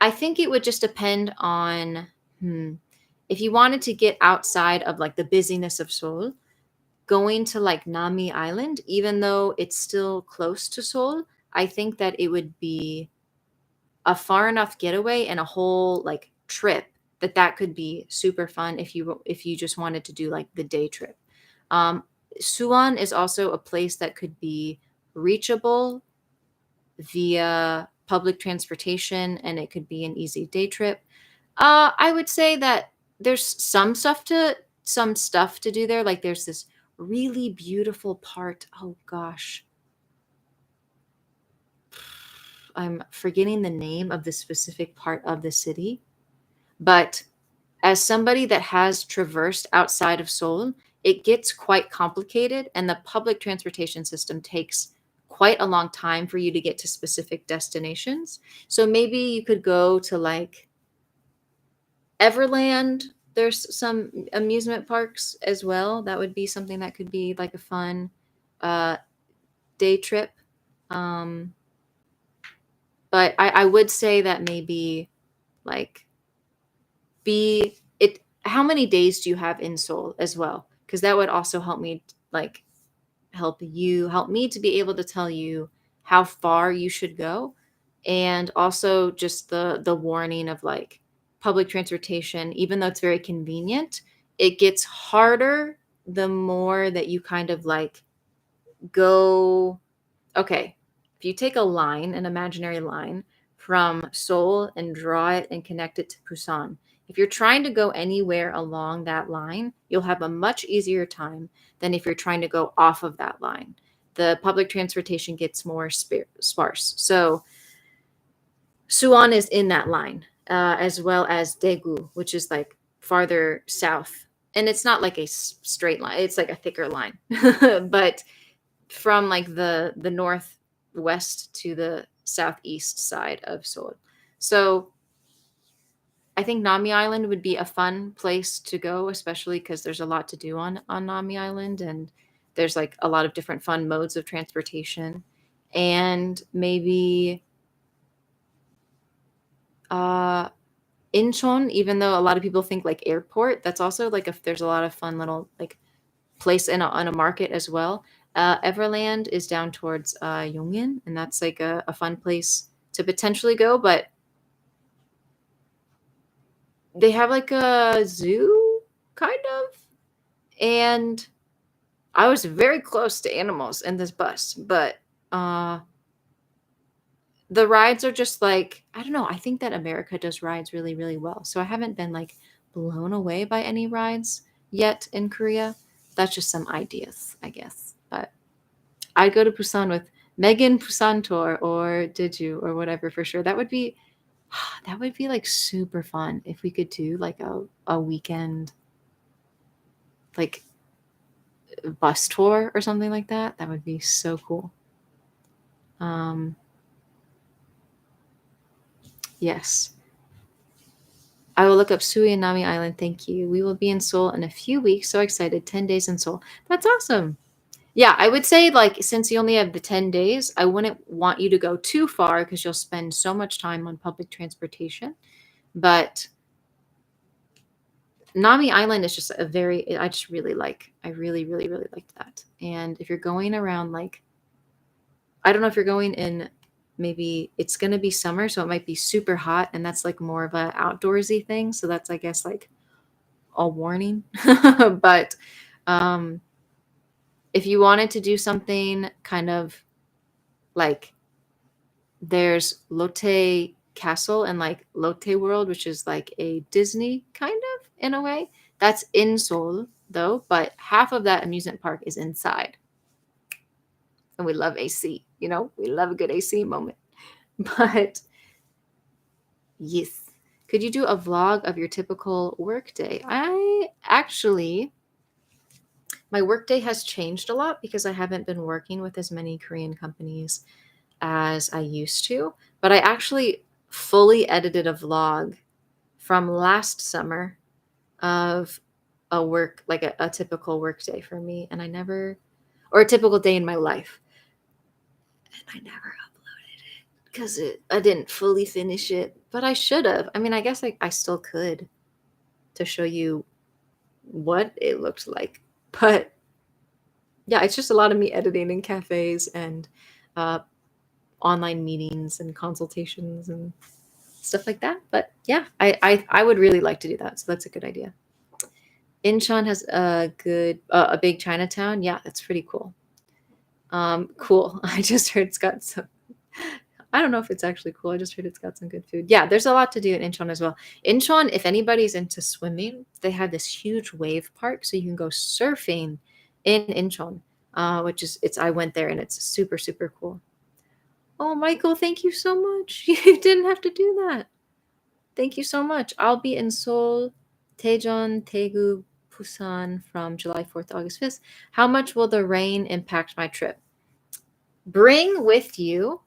I think it would just depend on if you wanted to get outside of like the busyness of Seoul, going to like Nami Island, even though it's still close to Seoul, I think that it would be a far enough getaway and a whole like trip that could be super fun if you just wanted to do like the day trip. Um, Suwon is also a place that could be reachable via public transportation, and it could be an easy day trip. I would say that there's some stuff to do there. Like there's this really beautiful part. Oh gosh, I'm forgetting the name of the specific part of the city. But as somebody that has traversed outside of Seoul, it gets quite complicated, and the public transportation system takes quite a long time for you to get to specific destinations. So maybe you could go to like Everland. There's some amusement parks as well. That would be something that could be like a fun uh, day trip. Um, but I would say that maybe like be it how many days do you have in Seoul as well? Because that would also help me like help me to be able to tell you how far you should go, and also just the warning of like public transportation, even though it's very convenient, it gets harder the more that you kind of like go. Okay, if you take a line, an imaginary line from Seoul and draw it and connect it to Busan, if you're trying to go anywhere along that line, you'll have a much easier time than if you're trying to go off of that line. The public transportation gets more sparse. So Suwon is in that line. as well as Daegu, which is like farther south. And it's not like a straight line; it's like a thicker line. But from like the northwest to the southeast side of Seoul. So I think Nami Island would be a fun place to go, especially because there's a lot to do on Nami Island, and there's like a lot of different fun modes of transportation, and maybe uh Incheon, even though a lot of people think like airport, that's also like if there's a lot of fun little like place in a market as well. Everland is down towards Yongin, and that's like a fun place to potentially go, but they have like a zoo kind of, and I was very close to animals in this bus, but uh the rides are just like, I don't know, I think that America does rides really, really well. So I haven't been like blown away by any rides yet in Korea. That's just some ideas, I guess. But I'd go to Busan with Megan Busan tour or did you or whatever for sure. That would be like super fun if we could do like a weekend like bus tour or something like that. That would be so cool. Um yes. I will look up Sui and Nami Island. Thank you. We will be in Seoul in a few weeks. So excited. 10 days in Seoul. That's awesome. Yeah, I would say like since you only have the 10 days, I wouldn't want you to go too far because you'll spend so much time on public transportation. But Nami Island is just a very I just really like. I really, really, really liked that. And if you're going around like I don't know if you're going in maybe it's gonna be summer, so it might be super hot, and that's like more of a outdoorsy thing. So that's I guess like a warning. But um if you wanted to do something kind of like there's Lotte Castle and like Lotte World, which is like a Disney kind of in a way. That's in Seoul though, but half of that amusement park is inside. And we love AC, you know, we love a good AC moment. But yes. Could you do a vlog of your typical workday? I actually, my workday has changed a lot because I haven't been working with as many Korean companies as I used to. But I actually fully edited a vlog from last summer of a work, like a typical work day for me. And I never, or a typical day in my life. And I never uploaded it because I didn't fully finish it, but I should have. I mean, I guess I still could to show you what it looked like. But yeah, it's just a lot of me editing in cafes and uh, online meetings and consultations and stuff like that. But yeah, I would really like to do that. So that's a good idea. Incheon has a big Chinatown. Yeah, that's pretty cool. Cool. I just heard it's got some. I don't know if it's actually cool. I just heard it's got some good food. Yeah, there's a lot to do in Incheon as well. Incheon, if anybody's into swimming, they have this huge wave park, so you can go surfing in Incheon, which is it's. I went there and it's super super cool. Oh, Michael, thank you so much. You didn't have to do that. Thank you so much. I'll be in Seoul, Daejeon, Daegu, Busan from July 4th to August 5th. How much will the rain impact my trip? Bring with you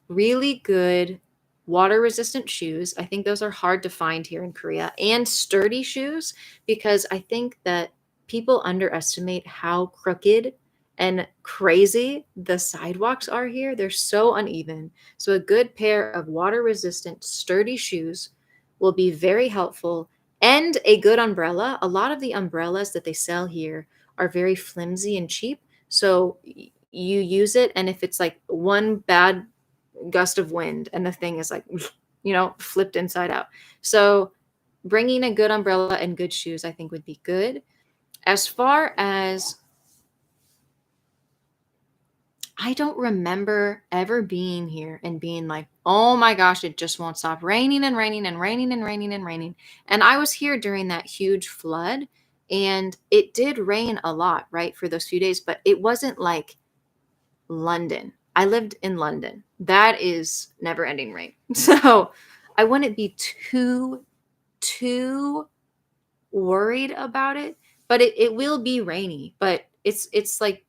really good water resistant shoes. I think those are hard to find here in Korea, and sturdy shoes, because I think that people underestimate how crooked and crazy the sidewalks are here. They're so uneven. So a good pair of water resistant sturdy shoes will be very helpful, and a good umbrella. A lot of the umbrellas that they sell here are very flimsy and cheap. So you use it, and if it's like one bad gust of wind and the thing is like flipped inside out. So bringing a good umbrella and good shoes I think would be good. As far as I don't remember ever being here and being like, oh my gosh, it just won't stop raining and raining and raining and raining and raining. And I was here during that huge flood, and it did rain a lot, right, for those few days, but it wasn't like London. I lived in London. That is never ending rain. So I wouldn't be too worried about it, but it will be rainy, but it's like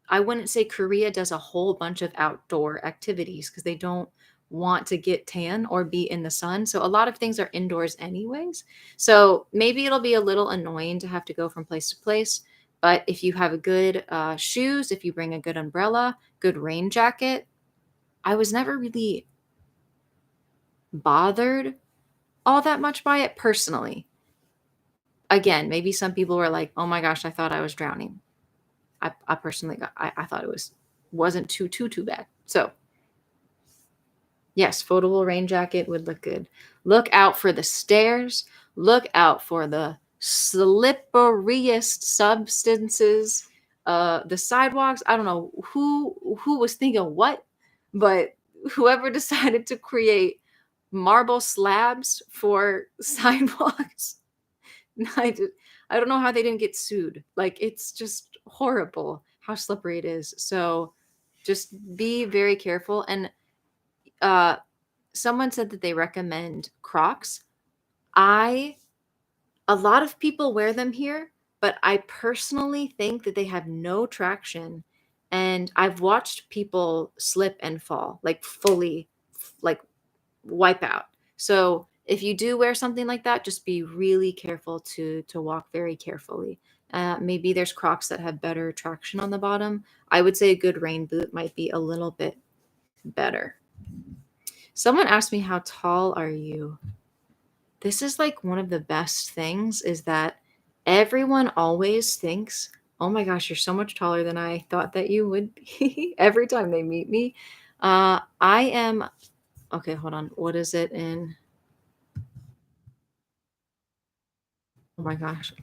I wouldn't say Korea does a whole bunch of outdoor activities because they don't want to get tan or be in the sun. So a lot of things are indoors anyways. So maybe it'll be a little annoying to have to go from place to place. But if you have a good shoes, if you bring a good umbrella, good rain jacket, I was never really bothered all that much by it personally. Again, maybe some people were like, "Oh my gosh, I thought I was drowning." I personally I thought it wasn't too bad. So yes, foldable rain jacket would look good. Look out for the stairs. Look out for the slipperiest substances. The sidewalks. I don't know who was thinking what, but whoever decided to create marble slabs for sidewalks, I, d- I don't know how they didn't get sued. Like it's just horrible how slippery it is. So just be very careful. And uh, someone said that they recommend Crocs. I A lot of people wear them here, but I personally think that they have no traction. And I've watched people slip and fall, like fully, like wipe out. So if you do wear something like that, just be really careful to walk very carefully. Maybe there's Crocs that have better traction on the bottom. I would say a good rain boot might be a little bit better. Someone asked me, how tall are you? This is like one of the best things is that everyone always thinks, oh my gosh, you're so much taller than I thought that you would be every time they meet me. I am, okay, hold on. What is it in? Oh my gosh.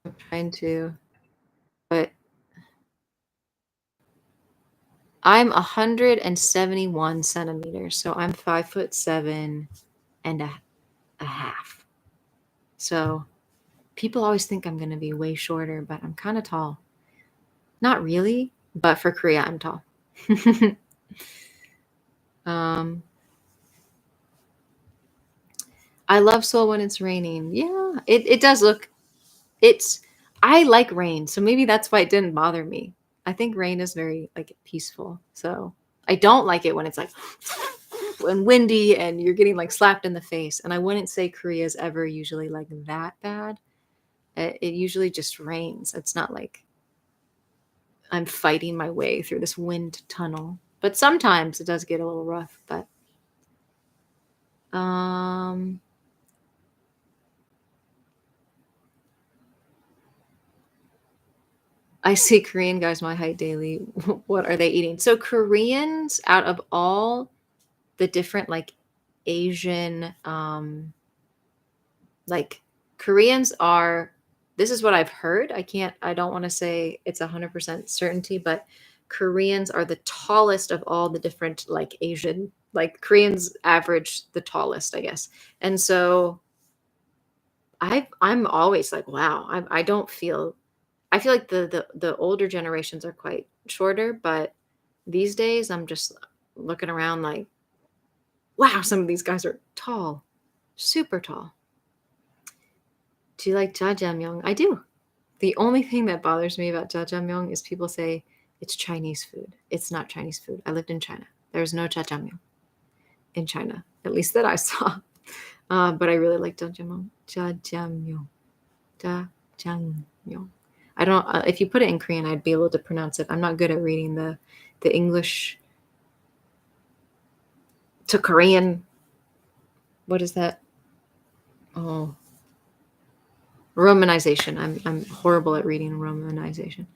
I'm trying to, but I'm 171 centimeters. So I'm 5'7" and a half. So people always think I'm going to be way shorter, but I'm kind of tall. Not really, but for Korea, I'm tall. um, I love Seoul when it's raining. Yeah, it does look. It's I like rain, so maybe that's why it didn't bother me. I think rain is very like peaceful. So I don't like it when it's like and windy and you're getting like slapped in the face. And I wouldn't say Korea's ever usually like that bad. It usually just rains. It's not like I'm fighting my way through this wind tunnel. But sometimes it does get a little rough. But um, I see Korean guys my height daily. What are they eating? So Koreans, out of all the different like Asian, like Koreans are. This is what I've heard. I don't want to say it's 100% certainty, but Koreans are the tallest of all the different like Asian. Like Koreans average the tallest, I guess. And so I'm always like, wow. I don't feel. I feel like the older generations are quite shorter, but these days I'm just looking around like, wow, some of these guys are tall, super tall. Do you like jjajangmyeon? I do. The only thing that bothers me about jjajangmyeon is people say it's Chinese food. It's not Chinese food. I lived in China. There's no jjajangmyeon in China, at least that I saw. But I really like jjajangmyeon. Jjajangmyeon. Jjajangmyeon. I don't. If you put it in Korean, I'd be able to pronounce it. I'm not good at reading the English to Korean. What is that? Oh, romanization. I'm horrible at reading romanization.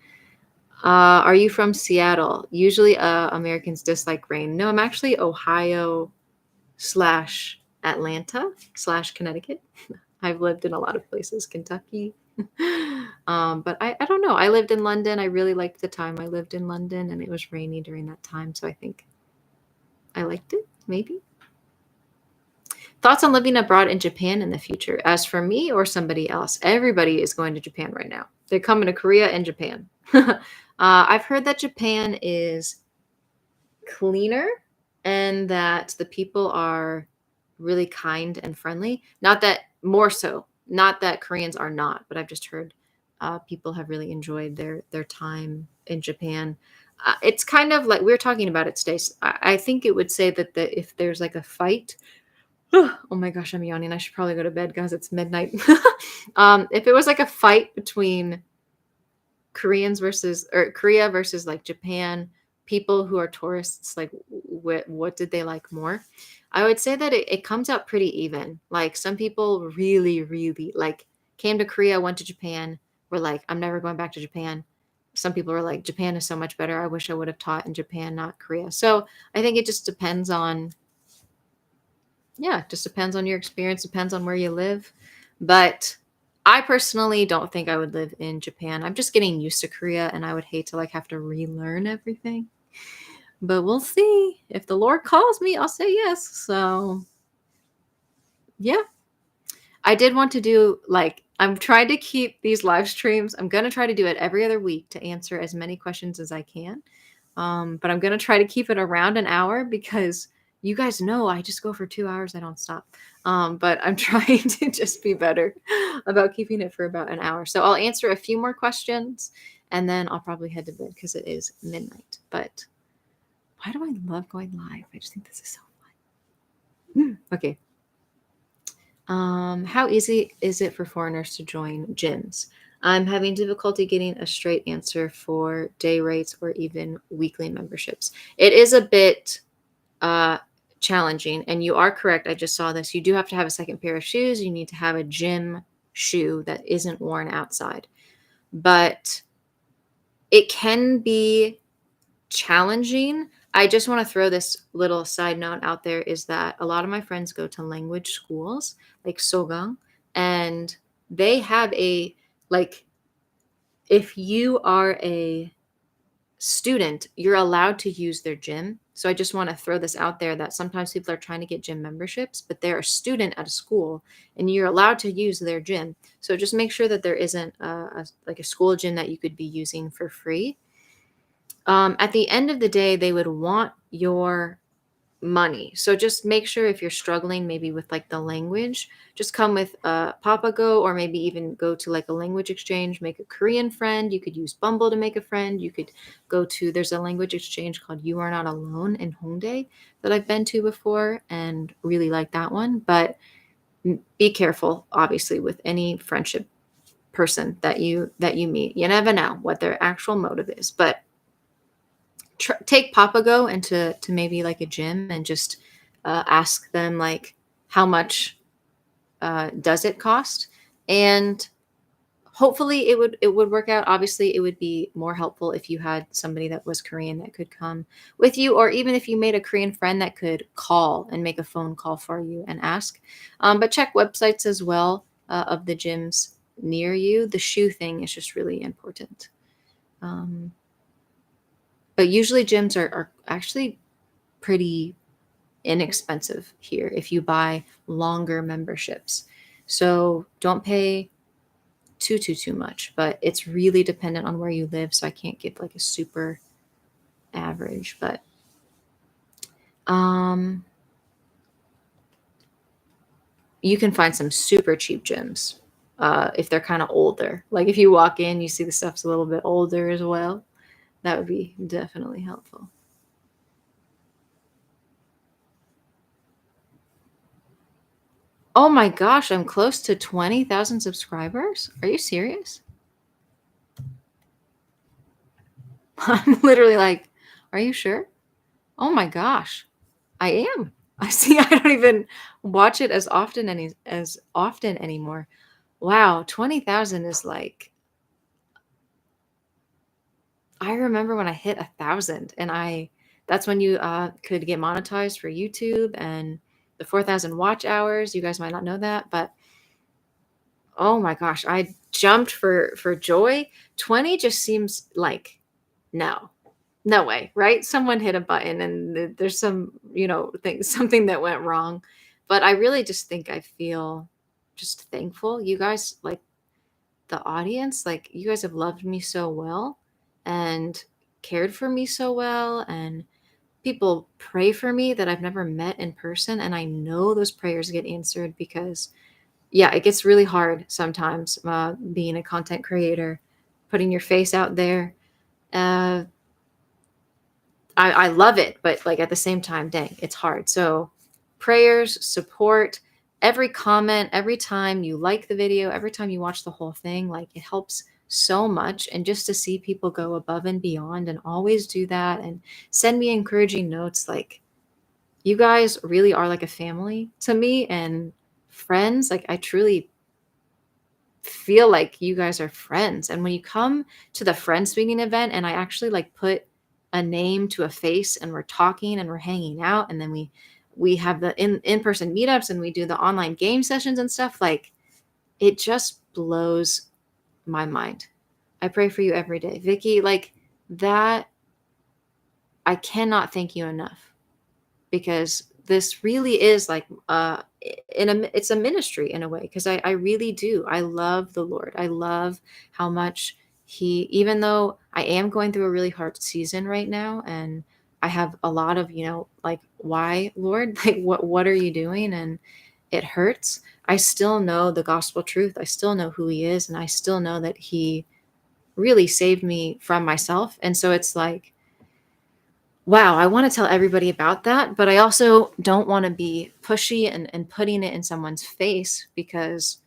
Are you from Seattle? Usually, Americans dislike rain. No, I'm actually Ohio slash Atlanta slash Connecticut. I've lived in a lot of places, Kentucky. But I don't know. I lived in London. I really liked the time I lived in London, and it was rainy during that time. So I think I liked it, maybe. Thoughts on living abroad in Japan in the future? As for me or somebody else, everybody is going to Japan right now. They're coming to Korea and Japan. I've heard that Japan is cleaner and that the people are really kind and friendly. Not that more so, not that Koreans are not, but I've just heard people have really enjoyed their time in Japan. It's kind of like we were talking about it today. I think it would say that if there's like a fight, oh my gosh, I'm yawning. I should probably go to bed, guys. It's midnight. If it was like a fight between Koreans versus or Korea versus like Japan, people who are tourists, like what did they like more? I would say that it comes out pretty even. Like some people really, really like came to Korea, went to Japan, were like, I'm never going back to Japan. Some people were like, Japan is so much better. I wish I would have taught in Japan, not Korea. So I think it just depends on, yeah, it just depends on your experience, depends on where you live. But I personally don't think I would live in Japan. I'm just getting used to Korea and I would hate to like have to relearn everything. But we'll see. If the Lord calls me, I'll say yes. So, yeah. I did want to do like I'm trying to keep these live streams. I'm going to try to do it every other week to answer as many questions as I can. But I'm going to try to keep it around an hour because you guys know I just go for 2 hours. I don't stop. But I'm trying to just be better about keeping it for about an hour. So I'll answer a few more questions and then I'll probably head to bed because it is midnight. But why do I love going live? I just think this is so fun. Okay. How easy is it for foreigners to join gyms? I'm having difficulty getting a straight answer for day rates or even weekly memberships. It is a bit uh, challenging, and you are correct. I just saw this. You do have to have a second pair of shoes. You need to have a gym shoe that isn't worn outside. But it can be challenging. I just want to throw this little side note out there is that a lot of my friends go to language schools like Sogang, and they have a like if you are a student, you're allowed to use their gym. So I just want to throw this out there that sometimes people are trying to get gym memberships, but they're a student at a school and you're allowed to use their gym. So just make sure that there isn't like a school gym that you could be using for free. At the end of the day, they would want your money. So just make sure if you're struggling maybe with like the language, just come with Papago or maybe even go to like a language exchange, make a Korean friend. You could use Bumble to make a friend. You could go to, there's a language exchange called You Are Not Alone in Hongdae that I've been to before and really like that one. But be careful, obviously, with any friendship person that you meet. You never know what their actual motive is, but take Papago into to maybe like a gym and just ask them like how much does it cost, and hopefully it would work out. Obviously, it would be more helpful if you had somebody that was Korean that could come with you, or even if you made a Korean friend that could call and make a phone call for you and ask. But check websites as well of the gyms near you. The shoe thing is just really important. Um, but usually gyms are actually pretty inexpensive here if you buy longer memberships. So don't pay too much, but it's really dependent on where you live. So I can't give like a super average, but um, you can find some super cheap gyms if they're kind of older. Like if you walk in, you see the stuff's a little bit older as well. That would be definitely helpful. Oh my gosh, I'm close to 20,000 subscribers. Are you serious? I'm literally like, are you sure? Oh my gosh, I am. I see. I don't even watch it as often anymore. Wow, 20,000 is like I remember when I hit 1,000, and I that's when you could get monetized for YouTube and the 4,000 watch hours. You guys might not know that, but oh my gosh, I jumped for joy. 20 just seems like no. No way, right? Someone hit a button and there's some, thing something that went wrong. But I really just think I feel just thankful. You guys, like the audience, like you guys have loved me so well. and cared for me so well, and people pray for me that I've never met in person, and I know those prayers get answered because, yeah, it gets really hard sometimes, being a content creator, putting your face out there. Uh, I love it, but like at the same time, dang, it's hard. So prayers, support, every comment, every time you like the video, every time you watch the whole thing, like it helps so much. And just to see people go above and beyond and always do that and send me encouraging notes, like you guys really are like a family to me and friends. Like I truly feel like you guys are friends. And when you come to the friend speaking event and I actually like put a name to a face and we're talking and we're hanging out, and then we have the in-person meetups and we do the online game sessions and stuff, like it just blows my mind. I pray for you every day. Vicky, like that, I cannot thank you enough, because this really is like it's a ministry in a way, because I really do. I love the Lord. I love how much he, even though I am going through a really hard season right now and I have a lot of, like, why, Lord? Like what are you doing? And it hurts. I still know the gospel truth. I still know who he is, and I still know that he really saved me from myself. And so it's like, wow, I want to tell everybody about that, but I also don't want to be pushy and putting it in someone's face, because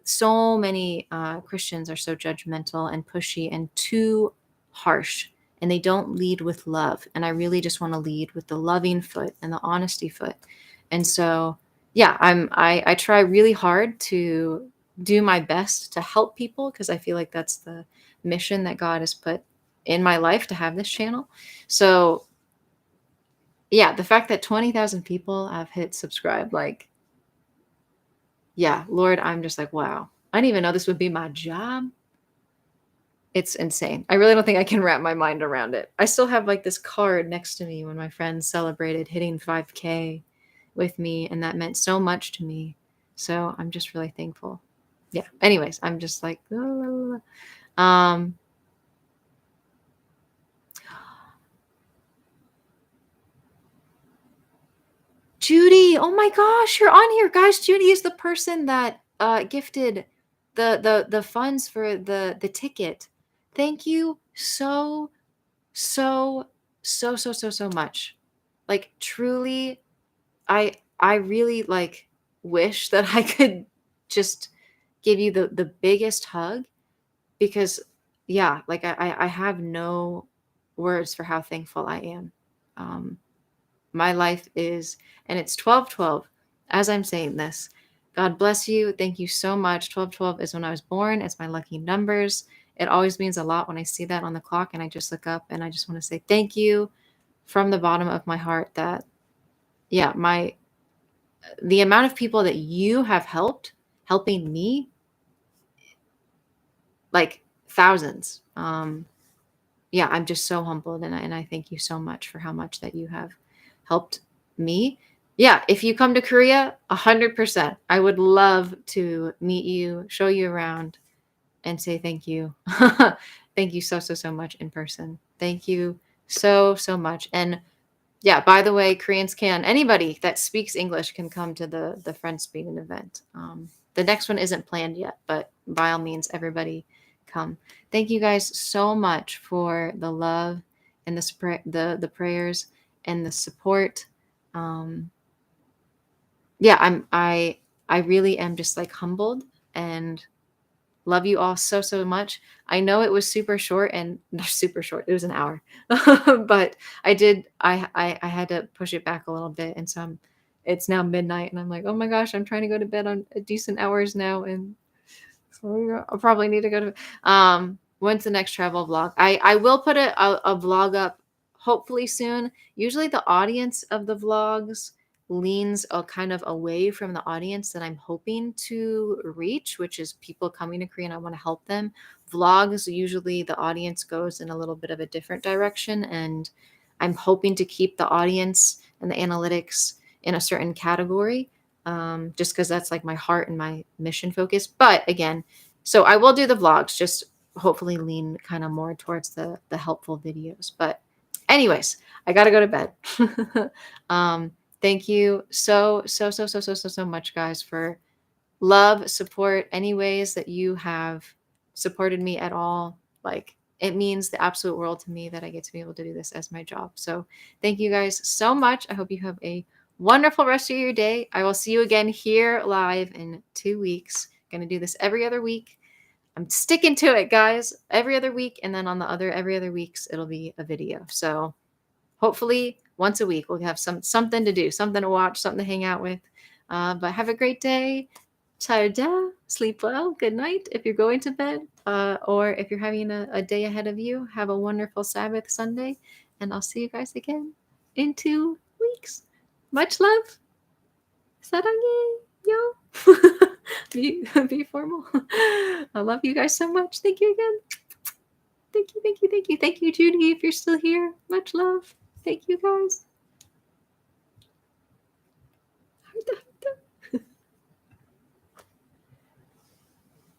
so many Christians are so judgmental and pushy and too harsh, and they don't lead with love. And I really just want to lead with the loving foot and the honesty foot. And so, yeah, I try really hard to do my best to help people, because I feel like that's the mission that God has put in my life to have this channel. So yeah, the fact that 20,000 people have hit subscribe, like, yeah, Lord, I'm just like, wow. I didn't even know this would be my job. It's insane. I really don't think I can wrap my mind around it. I still have like this card next to me when my friends celebrated hitting 5K with me, and that meant so much to me. So I'm just really thankful. Yeah. Anyways, I'm just like, um, Judy, oh my gosh, you're on here, guys. Judy is the person that gifted the funds for the ticket. Thank you so so so much. Like truly, I really like wish that I could just give you the biggest hug, because yeah, like I have no words for how thankful I am. Um, my life is, and it's 12/12 as I'm saying this. God bless you. Thank you so much. 12/12 is when I was born. It's my lucky numbers. It always means a lot when I see that on the clock and I just look up, and I just want to say thank you from the bottom of my heart that, yeah, the amount of people that you have helping me, like thousands. Yeah, I'm just so humbled, and I thank you so much for how much that you have helped me. Yeah, if you come to Korea, 100%, I would love to meet you, show you around, and say thank you. Thank you so much in person. Thank you so much. And yeah, by the way, Koreans can, anybody that speaks English can come to the French speaking event. The next one isn't planned yet, but by all means, everybody come. Thank you guys so much for the love and the prayers and the support. Um, yeah, I really am just like humbled and love you all so much. I know it was super short, and super short. It was an hour, but I had to push it back a little bit, and so it's now midnight, and I'm like, oh my gosh, I'm trying to go to bed on decent hours now, and so I'll probably need to go to. When's the next travel vlog? I will put a vlog up hopefully soon. Usually the audience of the vlogs leans kind of away from the audience that I'm hoping to reach, which is people coming to Korea and I want to help them. Vlogs, usually the audience goes in a little bit of a different direction, and I'm hoping to keep the audience and the analytics in a certain category, just because that's like my heart and my mission focus. But again, so I will do the vlogs, just hopefully lean kind of more towards the helpful videos. But anyways, I gotta go to bed. Thank you so much, guys, for love, support, any ways that you have supported me at all. Like, it means the absolute world to me that I get to be able to do this as my job. So thank you guys so much. I hope you have a wonderful rest of your day. I will see you again here live in 2 weeks. I'm going to do this every other week. I'm sticking to it, guys. Every other week, and then on the other every other weeks, it'll be a video. So hopefully once a week we'll have something to do, something to watch, something to hang out with. But have a great day. Tada, sleep well, good night if you're going to bed, or if you're having a day ahead of you, have a wonderful Sabbath Sunday, and I'll see you guys again in 2 weeks. Much love. Sarangi, yo. be formal. I love you guys so much. Thank you again. Thank you, thank you, thank you. Thank you, Judy, if you're still here. Much love. Thank you, guys.